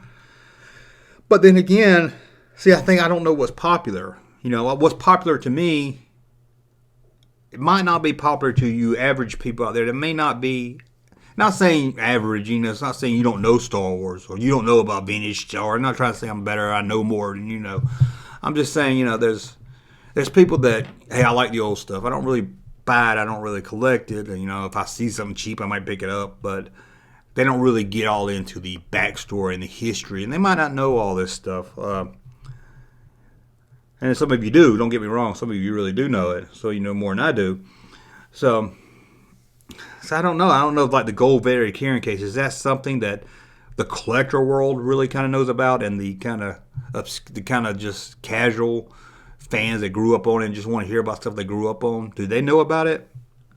But then again, see, I don't know what's popular. You know, what's popular to me, it might not be popular to you average people out there. That may not be, not saying average, you know, it's not saying you don't know Star Wars or you don't know about vintage Star Wars. I'm not trying to say I'm better, I know more than you know. I'm just saying, you know, there's people that, hey, I like the old stuff. I don't really buy it. I don't really collect it. And, you know, if I see something cheap, I might pick it up. But they don't really get all into the backstory and the history. And they might not know all this stuff. And some of you do. Don't get me wrong. Some of you really do know it. So you know more than I do. So I don't know. I don't know if like the gold Vader carrying case, is that something that the collector world really kind of knows about, and the kind of just casual fans that grew up on it and just want to hear about stuff they grew up on, do they know about it?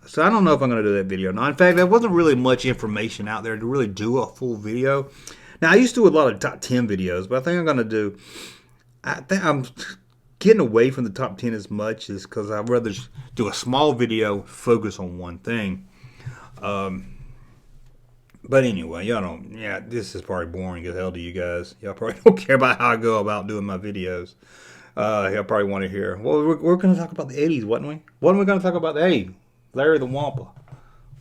So I don't know if I'm going to do that video. Now, in fact, there wasn't really much information out there to really do a full video. Now, I used to do a lot of top 10 videos, but I think I'm going to do, I think I'm getting away from the top 10 as much as because I'd rather do a small video, focus on one thing. But anyway, y'all don't, yeah, this is probably boring as hell to you guys. Y'all probably don't care about how I go about doing my videos. Y'all probably want to hear, well, we're going to talk about the 80s, wasn't we? Wasn't we going to talk about the 80s? Larry the Wampa.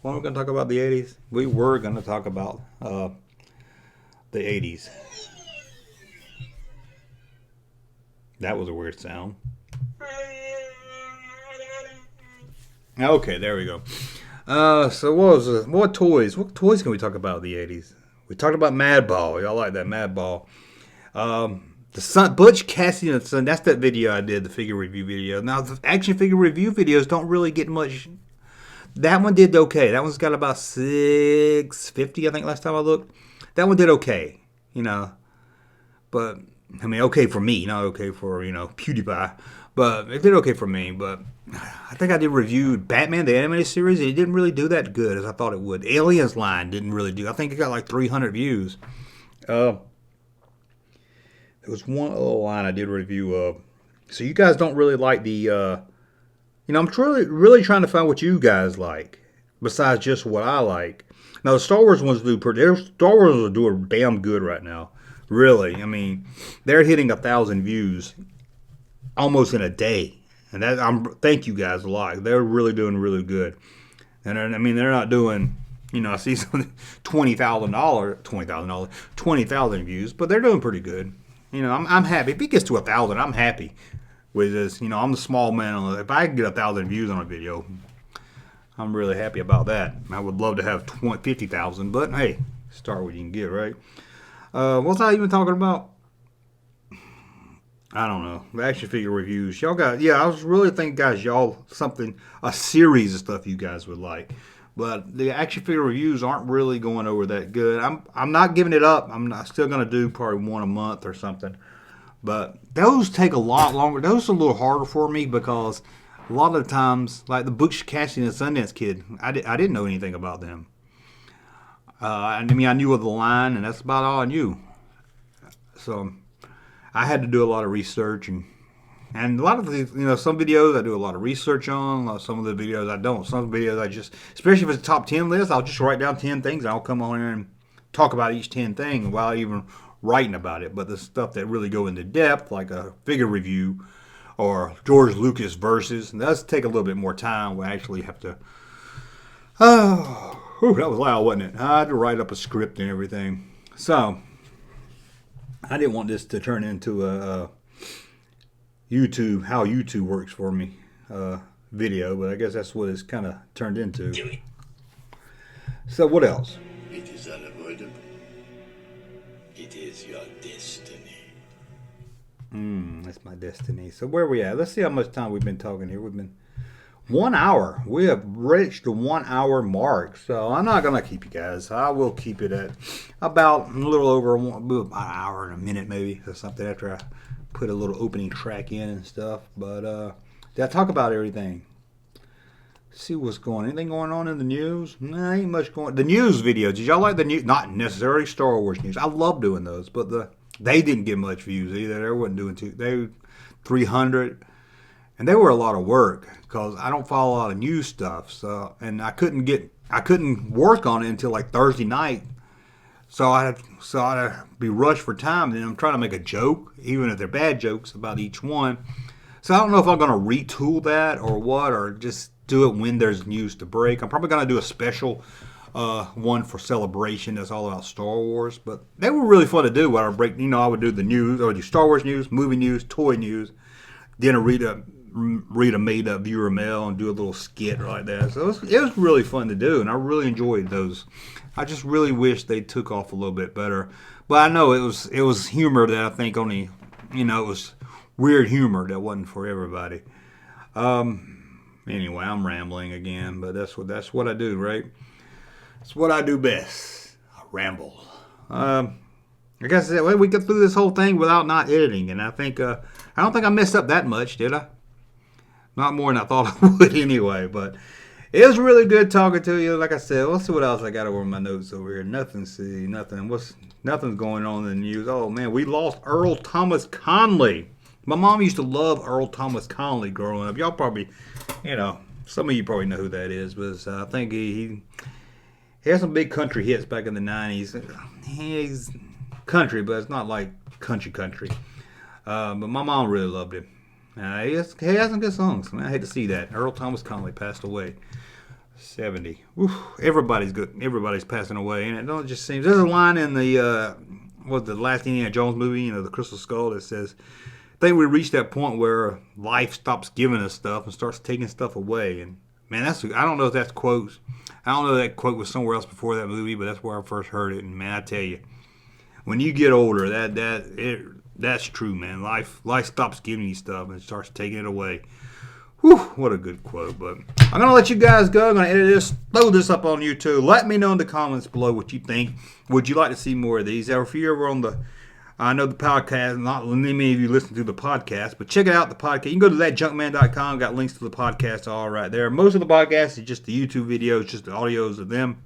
Wasn't we going to talk about the 80s? We were going to talk about the 80s. That was a weird sound. Okay, there we go. So what toys? What toys can we talk about in the 80s? We talked about Madball. Y'all like that Madball. The Son, Butch Cassidy and the Son. That's that video I did, the figure review video. Now the action figure review videos don't really get much. That one did okay. That one's got about 650, I think, last time I looked. That one did okay, you know. But I mean, okay for me, not okay for, you know, PewDiePie. But it did okay for me. But I think I did review Batman, the animated series, and it didn't really do that good as I thought it would. Aliens line didn't really do. I think it got like 300 views. There was one other line I did review of. So you guys don't really like the, you know, I'm really trying to find what you guys like besides just what I like. Now the Star Wars ones do Star Wars are doing damn good right now. Really, I mean, they're hitting 1,000 views almost in a day, and that thank you guys a lot. They're really doing really good, and I mean they're not doing, you know, I see some $20,000 views, but they're doing pretty good. You know, I'm happy if it gets to 1,000. I'm happy with this. You know, I'm the small man. If I can get 1,000 views on a video, I'm really happy about that. I would love to have 50,000, but hey, start what you can get, right? What was I even talking about? I don't know. The action figure reviews. Y'all got, yeah, I was really thinking, guys, y'all a series of stuff you guys would like. But the action figure reviews aren't really going over that good. I'm not giving it up. I'm still going to do probably one a month or something. But those take a lot longer. Those are a little harder for me because a lot of the times, like the Butch Cassidy and the Sundance Kid, I didn't know anything about them. I mean, I knew of the line, and that's about all I knew. So I had to do a lot of research, and a lot of the, you know, some videos I do a lot of research on. Some of the videos I don't. Some videos I just, especially if it's a top 10 list, I'll just write down 10 things, and I'll come on here and talk about each 10 things while even writing about it. But the stuff that really go into depth, like a figure review or George Lucas versus, and that's take a little bit more time. We actually have to. Whew, that was loud, wasn't it? I had to write up a script and everything. So I didn't want this to turn into a YouTube, how YouTube works for me video, but I guess that's what it's kind of turned into. So what else? It is unavoidable. It is your destiny. That's my destiny. So where are we at? Let's see how much time we've been talking here. We've been 1 hour. We have reached the 1 hour mark. So I'm not going to keep you guys. I will keep it at about a little over an hour and a minute maybe or something after I put a little opening track in and stuff. But did I talk about everything? See what's going on. Anything going on in the news? Nah, ain't much going on. The news video. Did y'all like the news? Not necessarily Star Wars news. I love doing those. But they didn't get much views either. They wasn't doing too. They 300. and they were a lot of work because I don't follow a lot of news stuff. So, and I couldn't work on it until like Thursday night. So I'd be rushed for time. And I'm trying to make a joke, even if they're bad jokes, about each one. So I don't know if I'm going to retool that or what, or just do it when there's news to break. I'm probably going to do a special one for Celebration that's all about Star Wars. But they were really fun to do. When I break, I would do the news, I would do Star Wars news, movie news, toy news. Then I'd read a made-up viewer mail and do a little skit like that. So it was really fun to do, and I really enjoyed those. I just really wish they took off a little bit better. But I know it was humor that I think only, it was weird humor that wasn't for everybody. Anyway, I'm rambling again, but that's what I do, right? It's what I do best. I ramble. Like I said, we got through this whole thing without not editing, and I don't think I messed up that much, did I? Not more than I thought I would anyway, but it was really good talking to you. Like I said, let's see what else I got over my notes over here. Nothing's going on in the news. Oh man, we lost Earl Thomas Conley. My mom used to love Earl Thomas Conley growing up. Y'all probably, some of you probably know who that is, but I think he had some big country hits back in the 90s. He's country, but it's not like country. But my mom really loved him. He has some good songs. Man, I hate to see that. Earl Thomas Conley passed away. 70. Oof, everybody's good. Everybody's passing away. And it just seems. There's a line in the last Indiana Jones movie, the Crystal Skull, that says, I think we reached that point where life stops giving us stuff and starts taking stuff away. And man, I don't know if that's quotes. I don't know if that quote was somewhere else before that movie, but that's where I first heard it. And man, I tell you, when you get older, that's true, man. Life stops giving you stuff and starts taking it away. Whew, what a good quote. But I'm going to let you guys go. I'm going to edit this, throw this up on YouTube. Let me know in the comments below what you think. Would you like to see more of these? Or if you're ever I know the podcast, not many of you listen to the podcast, but check it out, the podcast. You can go to thatjunkman.com. Got links to the podcast all right there. Most of the podcast is just the YouTube videos, just the audios of them.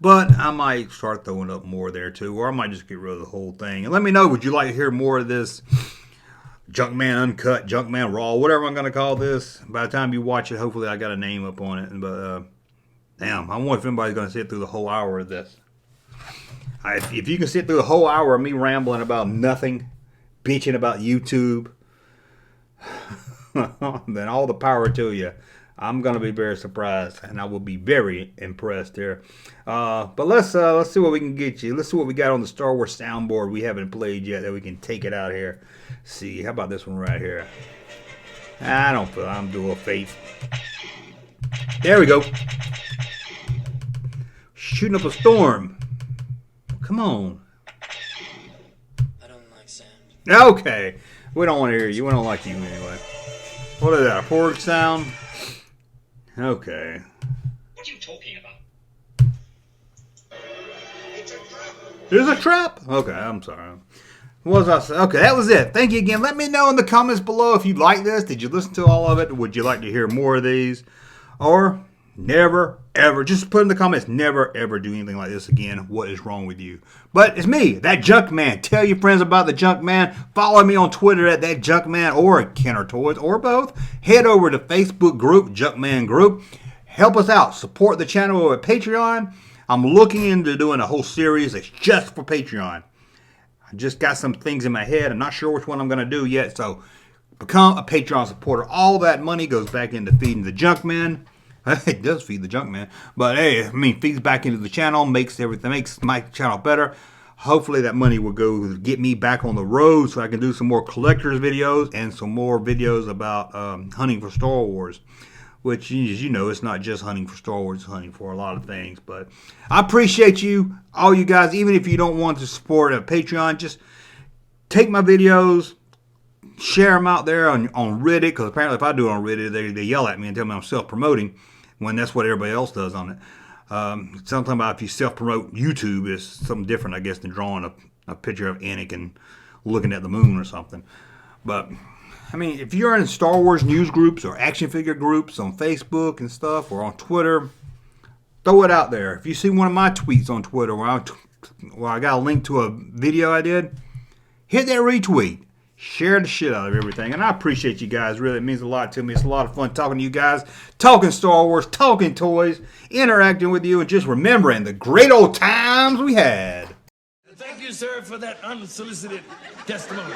But I might start throwing up more there too, or I might just get rid of the whole thing. And let me know, would you like to hear more of this Junkman Uncut, Junkman Raw, whatever I'm going to call this? By the time you watch it, hopefully I got a name up on it. But damn, I wonder if anybody's going to sit through the whole hour of this. If you can sit through a whole hour of me rambling about nothing, bitching about YouTube, then all the power to you. I'm going to be very surprised, and I will be very impressed there. But let's see what we can get you. Let's see what we got on the Star Wars soundboard we haven't played yet that we can take it out here. See, how about this one right here? I'm Dual Faith. There we go. Shooting up a storm. Come on. I don't like sound. Okay. We don't want to hear you. We don't like you anyway. What is that? A porg sound? Okay. What are you talking about? It's a trap. There's a trap? Okay, I'm sorry. What was I saying? Okay, that was it. Thank you again. Let me know in the comments below if you like this. Did you listen to all of it? Would you like to hear more of these? Or never, ever. Just put in the comments, never, ever do anything like this again. What is wrong with you? But it's me, that Junkman. Tell your friends about the Junkman. Follow me on Twitter at that Junkman or Kenner Toys or both. Head over to Facebook group, Junkman Group. Help us out. Support the channel over at Patreon. I'm looking into doing a whole series that's just for Patreon. I just got some things in my head. I'm not sure which one I'm going to do yet. So become a Patreon supporter. All that money goes back into feeding the Junkman. It does feed the Junkman, but hey, feeds back into the channel, makes my channel better. Hopefully that money will go get me back on the road so I can do some more collectors videos and some more videos about hunting for Star Wars, which, as you know, it's not just hunting for Star Wars, it's hunting for a lot of things. But I appreciate you, all you guys, even if you don't want to support a Patreon, just take my videos, share them out there on Reddit, because apparently if I do it on Reddit, they yell at me and tell me I'm self-promoting, when that's what everybody else does on it. Something about if you self-promote YouTube is something different, I guess, than drawing a picture of Anakin looking at the moon or something. But, if you're in Star Wars news groups or action figure groups on Facebook and stuff, or on Twitter, throw it out there. If you see one of my tweets on Twitter where I got a link to a video I did, hit that retweet. share the shit out of everything. And I appreciate you guys, really. It means a lot to me. It's a lot of fun talking to you guys, talking Star Wars, talking toys, interacting with you, and just remembering the great old times we had. Thank you, sir, for that unsolicited testimony.